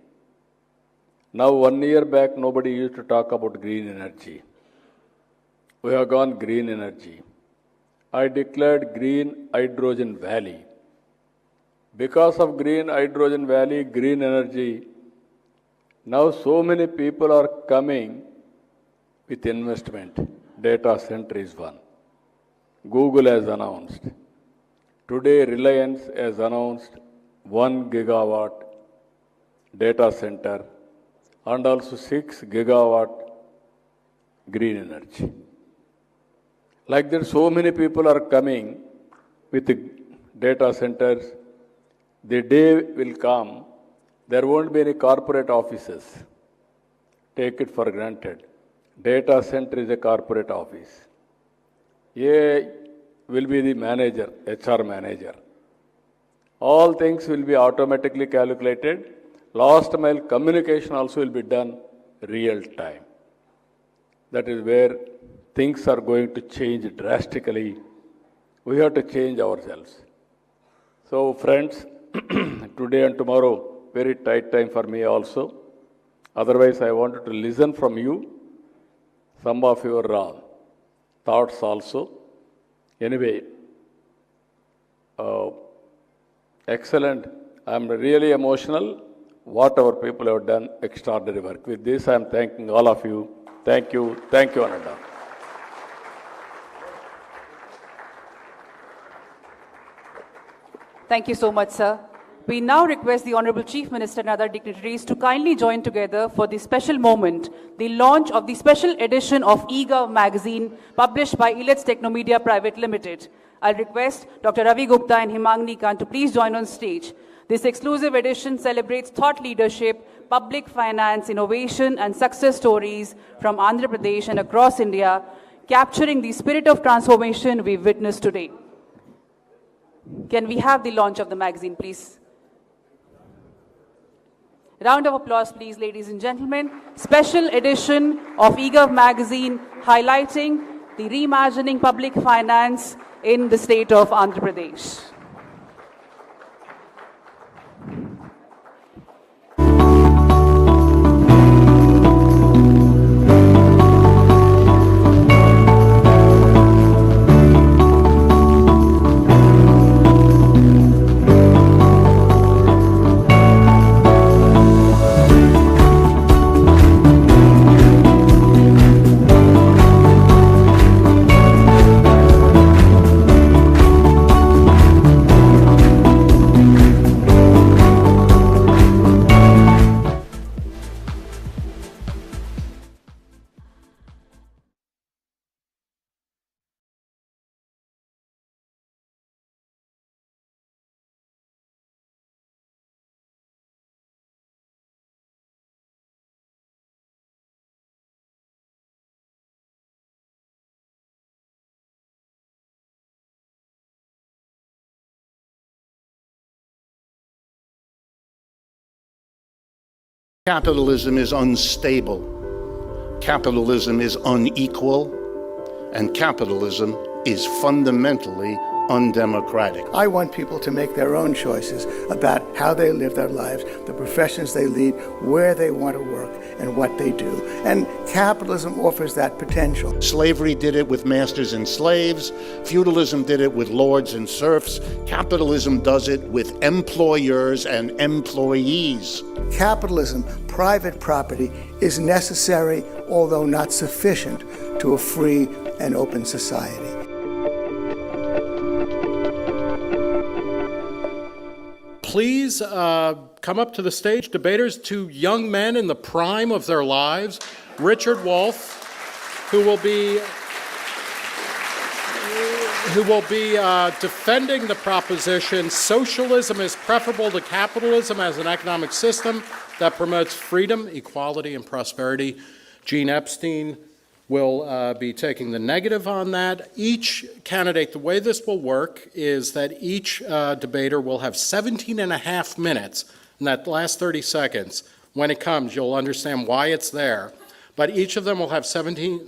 Now 1 year back, nobody used to talk about green energy. We have gone green energy. I declared green hydrogen valley. Because of green hydrogen valley, green energy, now so many people are coming with investment. Data center is one. Google has announced. Today, Reliance has announced 1 gigawatt data center and also 6 gigawatt green energy. Like that, so many people are coming with data centers. The day will come, there won't be any corporate offices. Take it for granted. Data center is a corporate office. A will be the manager, HR manager. All things will be automatically calculated. Last mile communication also will be done real time. That is where things are going to change drastically. We have to change ourselves. So friends, today and tomorrow, very tight time for me also. Otherwise, I wanted to listen from you, some of your thoughts also. Anyway, excellent. I'm really emotional. What our people have done, extraordinary work. With this, I'm thanking all of you. Thank you, Ananda. Thank you so much, sir. We now request the Honorable Chief Minister and other dignitaries to kindly join together for this special moment, the launch of the special edition of eGov magazine published by Illets Technomedia Private Limited. I'll request Dr. Ravi Gupta and Himangni Khan to please join on stage. This exclusive edition celebrates thought leadership, public finance, innovation, and success stories from Andhra Pradesh and across India, capturing the spirit of transformation we've witnessed today. Can we have the launch of the magazine, please? Round of applause, please, ladies and gentlemen. Special edition of eGov magazine highlighting the reimagining public finance in the state of Andhra Pradesh. Capitalism is unstable, capitalism is unequal, and capitalism is fundamentally undemocratic. I want people to make their own choices about how they live their lives, the professions they lead, where they want to work, and what they do. And capitalism offers that potential. Slavery did it with masters and slaves. Feudalism did it with lords and serfs. Capitalism does it with employers and employees. Capitalism, private property, is necessary, although not sufficient, to a free and open society. Please come up to the stage, debaters, two young men in the prime of their lives, Richard Wolff, who will be defending the proposition socialism is preferable to capitalism as an economic system that promotes freedom, equality, and prosperity. Gene Epstein will be taking the negative on that. Each candidate, the way this will work is that each debater will have 17 and a half minutes. In that last 30 seconds, when it comes, you'll understand why it's there. But each of them will have 17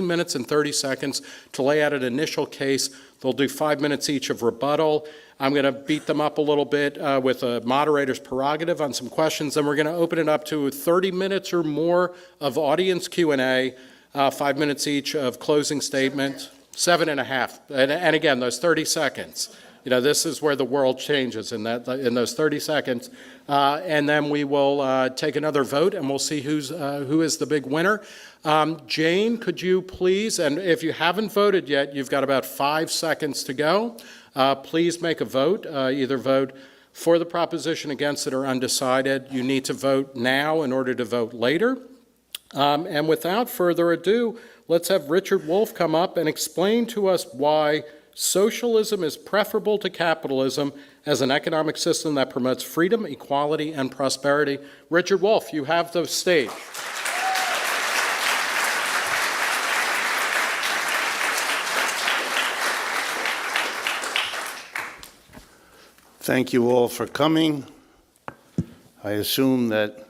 minutes and 30 seconds to lay out an initial case. They'll do 5 minutes each of rebuttal. I'm going to beat them up a little bit with a moderator's prerogative on some questions. Then we're going to open it up to 30 minutes or more of audience Q&A. 5 minutes each of closing statement, 7.5. And again, those 30 seconds. You know, this is where the world changes in those 30 seconds. And then we will take another vote, and we'll see who is the big winner. Jane, could you please, and if you haven't voted yet, you've got about 5 seconds to go. Please make a vote. Either vote for the proposition, against it, or undecided. You need to vote now in order to vote later. And without further ado, let's have Richard Wolff come up and explain to us why socialism is preferable to capitalism as an economic system that promotes freedom, equality, and prosperity. Richard Wolff, you have the stage. Thank you all for coming. I assume that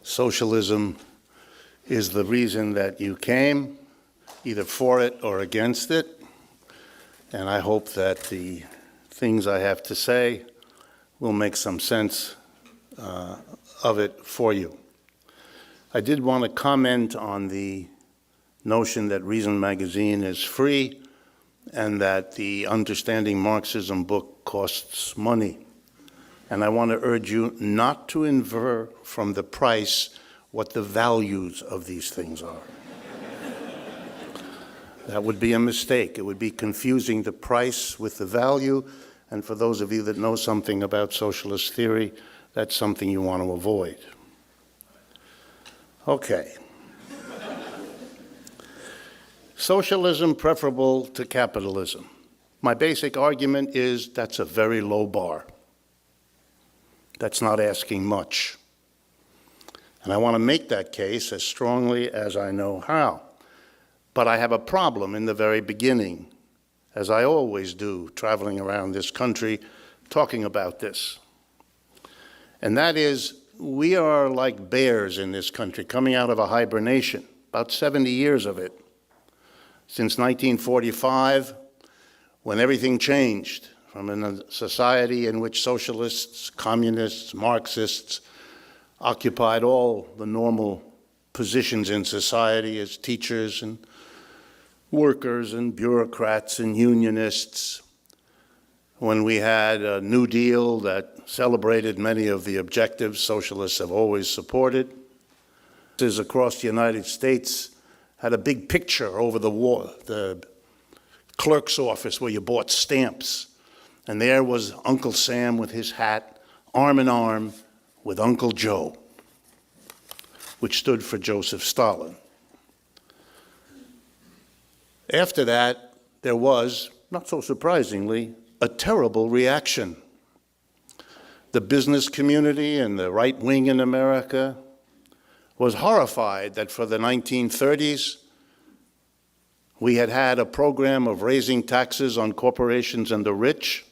socialism is the reason that you came, either for it or against it. And I hope that the things I have to say will make some sense of it for you. I did want to comment on the notion that Reason Magazine is free and that the Understanding Marxism book costs money. And I want to urge you not to infer from the price what the values of these things are. That would be a mistake. It would be confusing the price with the value, and for those of you that know something about socialist theory, that's something you want to avoid. Okay. Socialism preferable to capitalism. My basic argument is that's a very low bar. That's not asking much. And I want to make that case as strongly as I know how. But I have a problem in the very beginning, as I always do, traveling around this country, talking about this. And that is, we are like bears in this country, coming out of a hibernation, about 70 years of it. Since 1945, when everything changed, from a society in which socialists, communists, Marxists occupied all the normal positions in society as teachers and workers and bureaucrats and unionists, when we had a New Deal that celebrated many of the objectives socialists have always supported. Across the United States had a big picture over the wall, the clerk's office where you bought stamps. And there was Uncle Sam with his hat, arm in arm with Uncle Joe, which stood for Joseph Stalin. After that, there was, not so surprisingly, a terrible reaction. The business community and the right wing in America was horrified that for the 1930s, we had had a program of raising taxes on corporations and the rich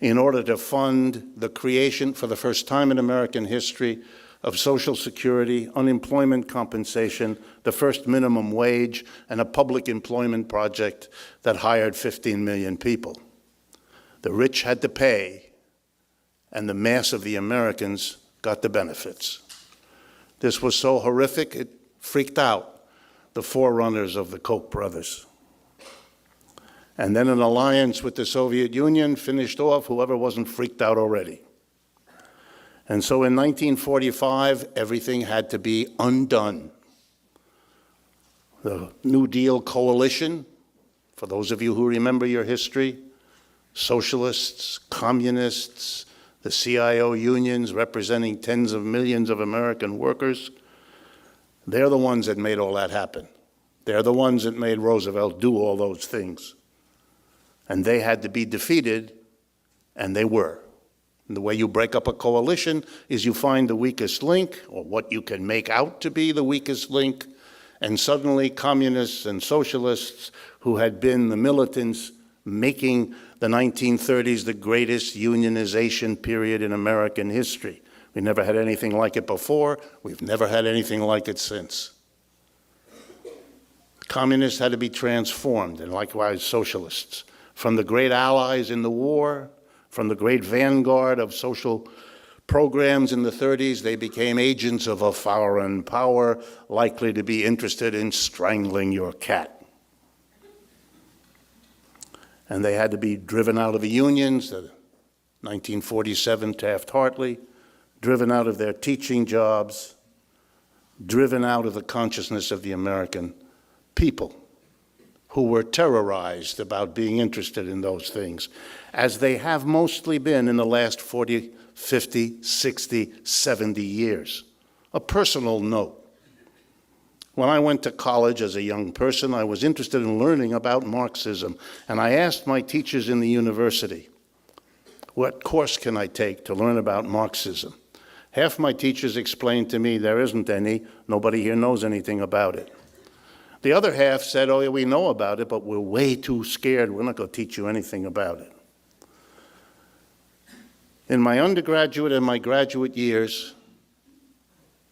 in order to fund the creation, for the first time in American history, of Social Security, unemployment compensation, the first minimum wage, and a public employment project that hired 15 million people. The rich had to pay, and the mass of the Americans got the benefits. This was so horrific, it freaked out the forerunners of the Koch brothers. And then an alliance with the Soviet Union finished off whoever wasn't freaked out already. And so in 1945, everything had to be undone. The New Deal coalition, for those of you who remember your history, socialists, communists, the CIO unions representing tens of millions of American workers, they're the ones that made all that happen. They're the ones that made Roosevelt do all those things. And they had to be defeated, and they were. And the way you break up a coalition is you find the weakest link, or what you can make out to be the weakest link, and suddenly communists and socialists who had been the militants making the 1930s the greatest unionization period in American history. We never had anything like it before. We've never had anything like it since. Communists had to be transformed, and likewise socialists. From the great allies in the war, from the great vanguard of social programs in the 30s, they became agents of a foreign power likely to be interested in strangling your cat. And they had to be driven out of the unions, the 1947 Taft-Hartley, driven out of their teaching jobs, driven out of the consciousness of the American people, who were terrorized about being interested in those things, as they have mostly been in the last 40, 50, 60, 70 years. A personal note. When I went to college as a young person, I was interested in learning about Marxism, and I asked my teachers in the university, what course can I take to learn about Marxism? Half my teachers explained to me there isn't any, nobody here knows anything about it. The other half said, oh, yeah, we know about it, but we're way too scared. We're not going to teach you anything about it. In my undergraduate and my graduate years,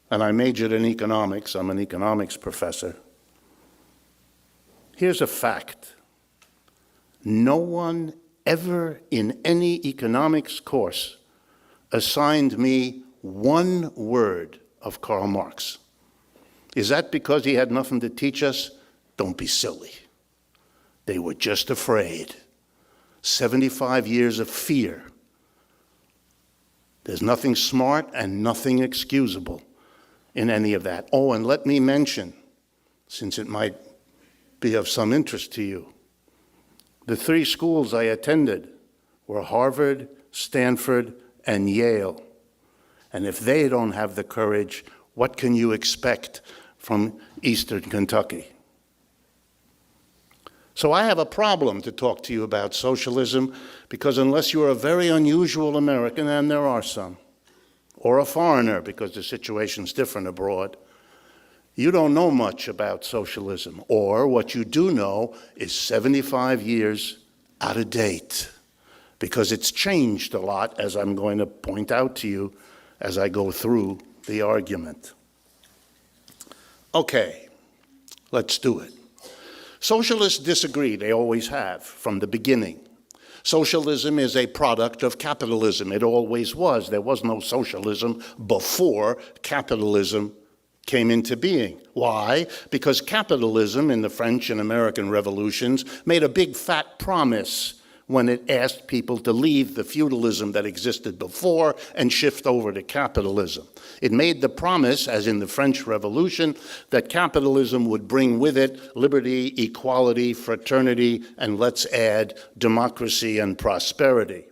and I majored in economics, I'm an economics professor, here's a fact. No one ever in any economics course assigned me one word of Karl Marx. Is that because he had nothing to teach us? Don't be silly. They were just afraid. 75 years of fear. There's nothing smart and nothing excusable in any of that. Oh, and let me mention, since it might be of some interest to you, the three schools I attended were Harvard, Stanford, and Yale. And if they don't have the courage, what can you expect from Eastern Kentucky? So I have a problem to talk to you about socialism, because unless you're a very unusual American, and there are some, or a foreigner, because the situation's different abroad, you don't know much about socialism, or what you do know is 75 years out of date, because it's changed a lot, as I'm going to point out to you as I go through the argument. Okay, let's do it. Socialists disagree. They always have, from the beginning. Socialism is a product of capitalism. It always was. There was no socialism before capitalism came into being. Why? Because capitalism in the French and American revolutions made a big fat promise when it asked people to leave the feudalism that existed before and shift over to capitalism. It made the promise, as in the French Revolution, that capitalism would bring with it liberty, equality, fraternity, and let's add democracy and prosperity.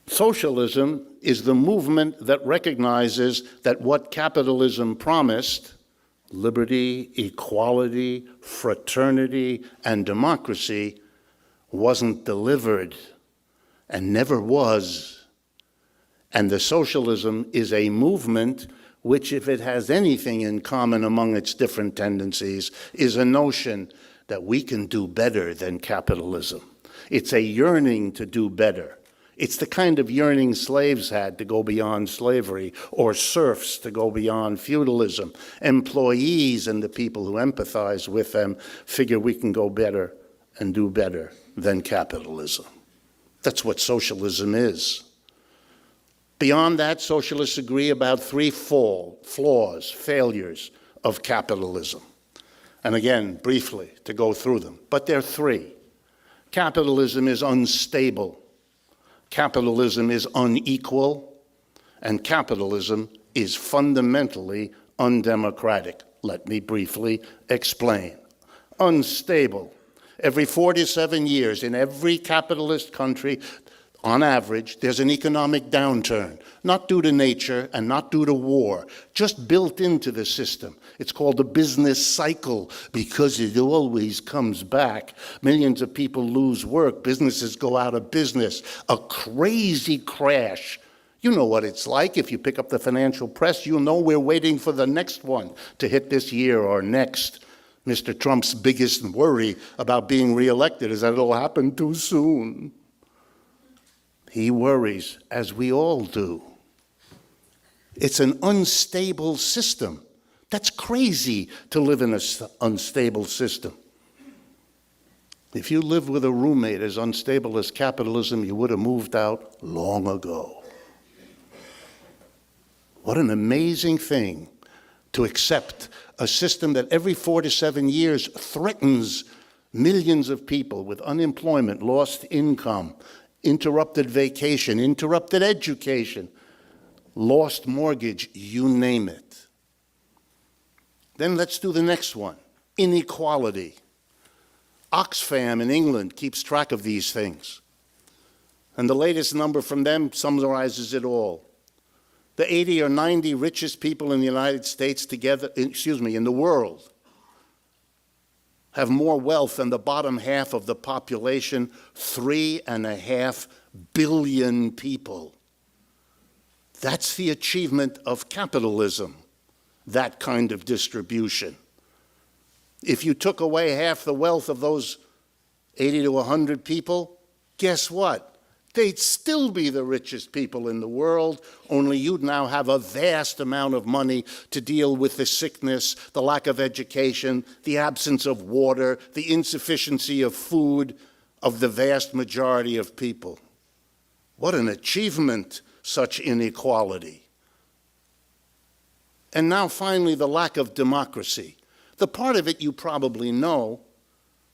Socialism is the movement that recognizes that what capitalism promised, liberty, equality, fraternity, and democracy, wasn't delivered and never was. And the socialism is a movement which, if it has anything in common among its different tendencies, is a notion that we can do better than capitalism. It's a yearning to do better. It's the kind of yearning slaves had to go beyond slavery, or serfs to go beyond feudalism. Employees and the people who empathize with them figure we can go better and do better than capitalism. That's what socialism is. Beyond that, socialists agree about three flaws, failures of capitalism. And again, briefly, to go through them. But there are three. Capitalism is unstable. Capitalism is unequal. And capitalism is fundamentally undemocratic. Let me briefly explain. Unstable. Every 4 to 7 years in every capitalist country, on average, there's an economic downturn, not due to nature and not due to war, just built into the system. It's called the business cycle because it always comes back. Millions of people lose work, businesses go out of business, a crazy crash. You know what it's like. If you pick up the financial press, you'll know we're waiting for the next one to hit this year or next. Mr. Trump's biggest worry about being reelected is that it'll happen too soon. He worries, as we all do. It's an unstable system. That's crazy to live in an unstable system. If you lived with a roommate as unstable as capitalism, you would have moved out long ago. What an amazing thing to accept a system that every 4 to 7 years threatens millions of people with unemployment, lost income, interrupted vacation, interrupted education, lost mortgage, you name it. Then let's do the next one, inequality. Oxfam in England keeps track of these things. And the latest number from them summarizes it all. The 80 or 90 richest people in the United States together, in the world, have more wealth than the bottom half of the population, 3.5 billion people. That's the achievement of capitalism, that kind of distribution. If you took away half the wealth of those 80 to 100 people, guess what? They'd still be the richest people in the world, only you'd now have a vast amount of money to deal with the sickness, the lack of education, the absence of water, the insufficiency of food of the vast majority of people. What an achievement, such inequality. And now finally, the lack of democracy. The part of it you probably know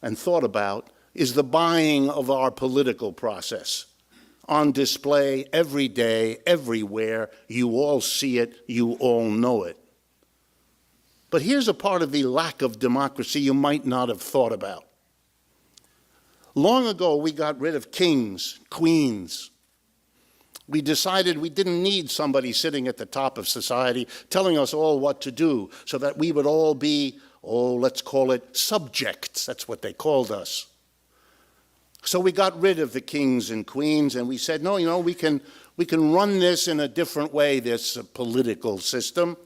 and thought about is the buying of our political process. On display every day, everywhere. You all see it, you all know it. But here's a part of the lack of democracy you might not have thought about. Long ago, we got rid of kings, queens. We decided we didn't need somebody sitting at the top of society telling us all what to do, so that we would all be, let's call it subjects. That's what they called us. So we got rid of the kings and queens, and we said, no, we can run this in a different way, this political system.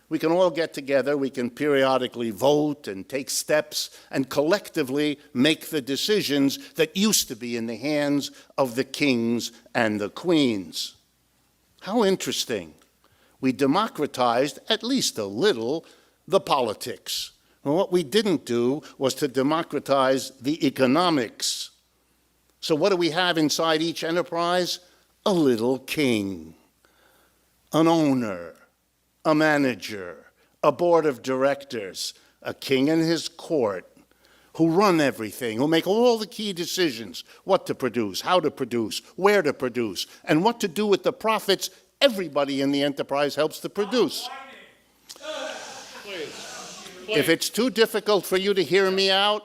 We can all get together, we can periodically vote and take steps and collectively make the decisions that used to be in the hands of the kings and the queens. How interesting. We democratized, at least a little, the politics. And what we didn't do was to democratize the economics. So what do we have inside each enterprise? A little king, an owner, a manager, a board of directors, a king and his court, who run everything, who make all the key decisions, what to produce, how to produce, where to produce, and what to do with the profits everybody in the enterprise helps to produce. If it's too difficult for you to hear me out,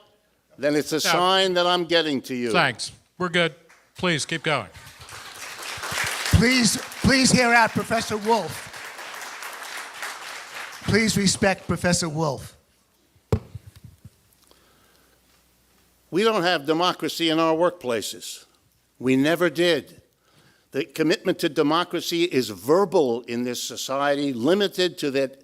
then it's a sign that I'm getting to you. Thanks. We're good. Please, keep going. Please hear out Professor Wolf. Please respect Professor Wolf. We don't have democracy in our workplaces. We never did. The commitment to democracy is verbal in this society, limited to that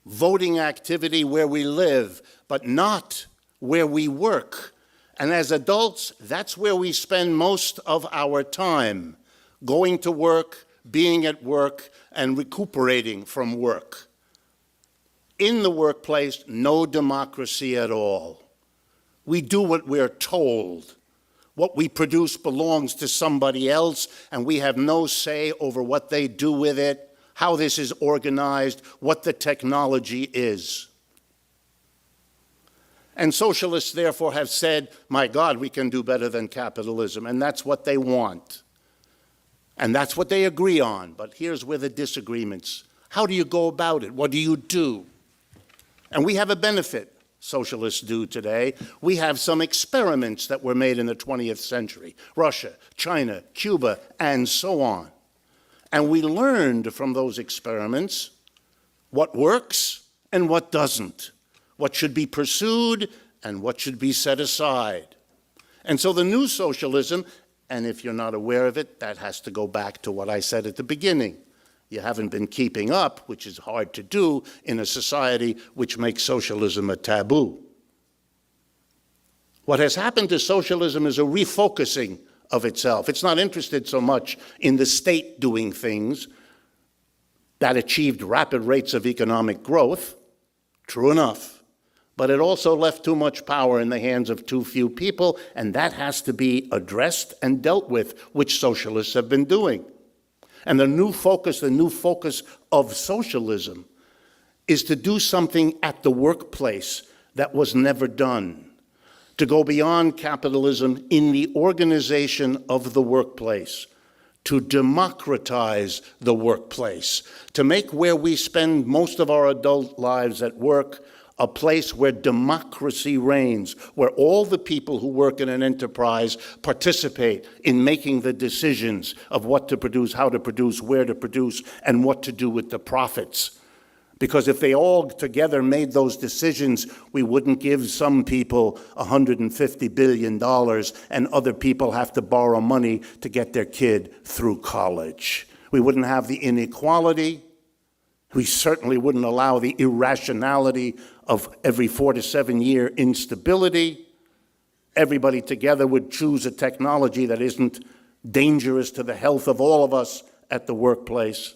voting activity where we live, but not where we work. And as adults, that's where we spend most of our time. going to work, being at work, and recuperating from work. In the workplace, no democracy at all. We do what we're told. What we produce belongs to somebody else, and we have no say over what they do with it, how this is organized, what the technology is. And socialists, therefore, have said, my God, we can do better than capitalism, and that's what they want. And that's what they agree on. But here's where the disagreements. How do you go about it? What do you do? And we have a benefit, socialists do today. We have some experiments that were made in the 20th century. Russia, China, Cuba, and so on. And we learned from those experiments what works and what doesn't, what should be pursued and what should be set aside. And so the new socialism, and if you're not aware of it, that has to go back to what I said at the beginning. You haven't been keeping up, which is hard to do in a society which makes socialism a taboo. What has happened to socialism is a refocusing of itself. It's not interested so much in the state doing things that achieved rapid rates of economic growth, true enough, but it also left too much power in the hands of too few people, and that has to be addressed and dealt with, which socialists have been doing. And the new focus of socialism is to do something at the workplace that was never done, to go beyond capitalism in the organization of the workplace, to democratize the workplace, to make where we spend most of our adult lives at work a place where democracy reigns, where all the people who work in an enterprise participate in making the decisions of what to produce, how to produce, where to produce, and what to do with the profits. Because if they all together made those decisions, we wouldn't give some people $150 billion and other people have to borrow money to get their kid through college. We wouldn't have the inequality. We certainly wouldn't allow the irrationality of every 4 to 7 year instability. Everybody together would choose a technology that isn't dangerous to the health of all of us at the workplace.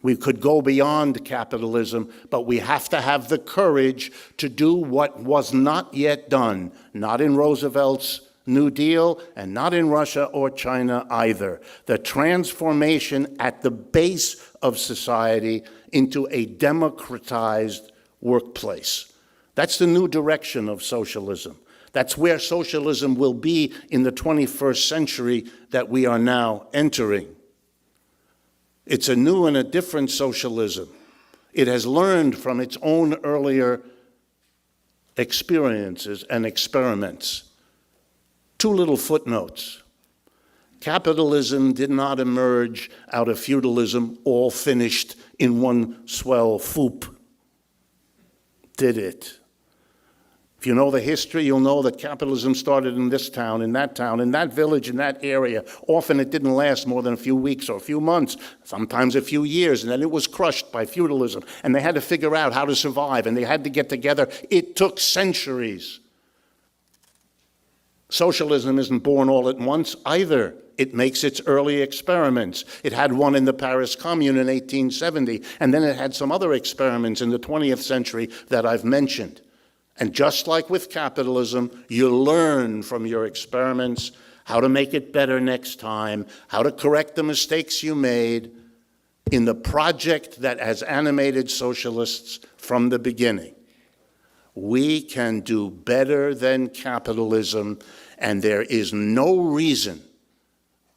We could go beyond capitalism, but we have to have the courage to do what was not yet done, not in Roosevelt's New Deal and not in Russia or China either. The transformation at the base of society into a democratized workplace. That's the new direction of socialism. That's where socialism will be in the 21st century that we are now entering. It's a new and a different socialism. It has learned from its own earlier experiences and experiments. 2 little footnotes. Capitalism did not emerge out of feudalism, all finished in one swell foop, did it? If you know the history, you'll know that capitalism started in this town, in that village, in that area. Often it didn't last more than a few weeks or a few months, sometimes a few years, and then it was crushed by feudalism. And they had to figure out how to survive, and they had to get together. It took centuries. Socialism isn't born all at once either. It makes its early experiments. It had one in the Paris Commune in 1870, and then it had some other experiments in the 20th century that I've mentioned. And just like with capitalism, you learn from your experiments how to make it better next time, how to correct the mistakes you made in the project that has animated socialists from the beginning. We can do better than capitalism, and there is no reason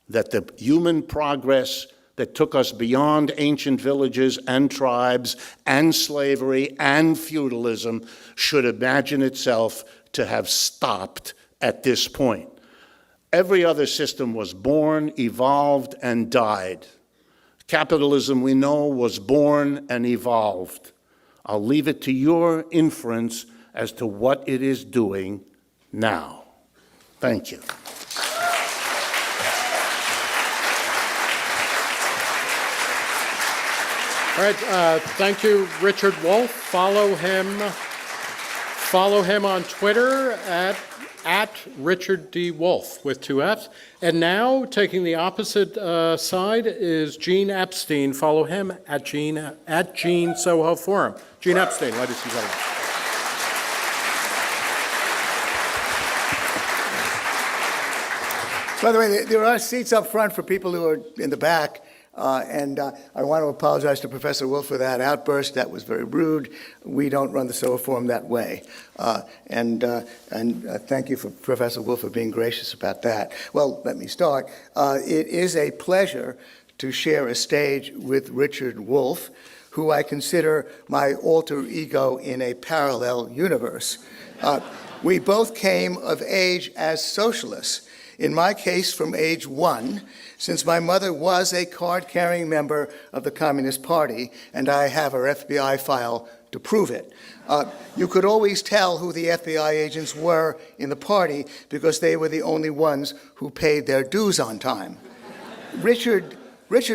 that the human progress that took us beyond ancient villages and tribes and slavery and feudalism should imagine itself to have stopped at this point. Every other system was born, evolved, and died. Capitalism, we know, was born and evolved. I'll leave it to your inference as to what it is doing now. Thank you. All right, thank you, Richard Wolff. Follow him Follow him on Twitter at Richard D. Wolf with 2 Fs. And now, taking the opposite side, is Gene Epstein. Follow him at Gene Soho Forum. Gene Epstein, ladies and gentlemen. By the way, there are seats up front for people who are in the back. And I want to apologize to Professor Wolf for that outburst. That was very rude. We don't run the Soho Forum that way. And thank you, for Professor Wolf, for being gracious about that. Well, let me start. It is a pleasure to share a stage with Richard Wolf, who I consider my alter ego in a parallel universe. We both came of age as socialists. In my case, from age 1, since my mother was a card-carrying member of the Communist Party, and I have her FBI file to prove it. You could always tell who the FBI agents were in the party because they were the only ones who paid their dues on time. Richard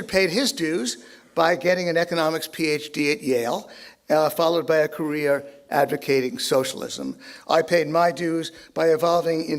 paid his dues by getting an economics PhD at Yale, followed by a career advocating socialism. I paid my dues by evolving into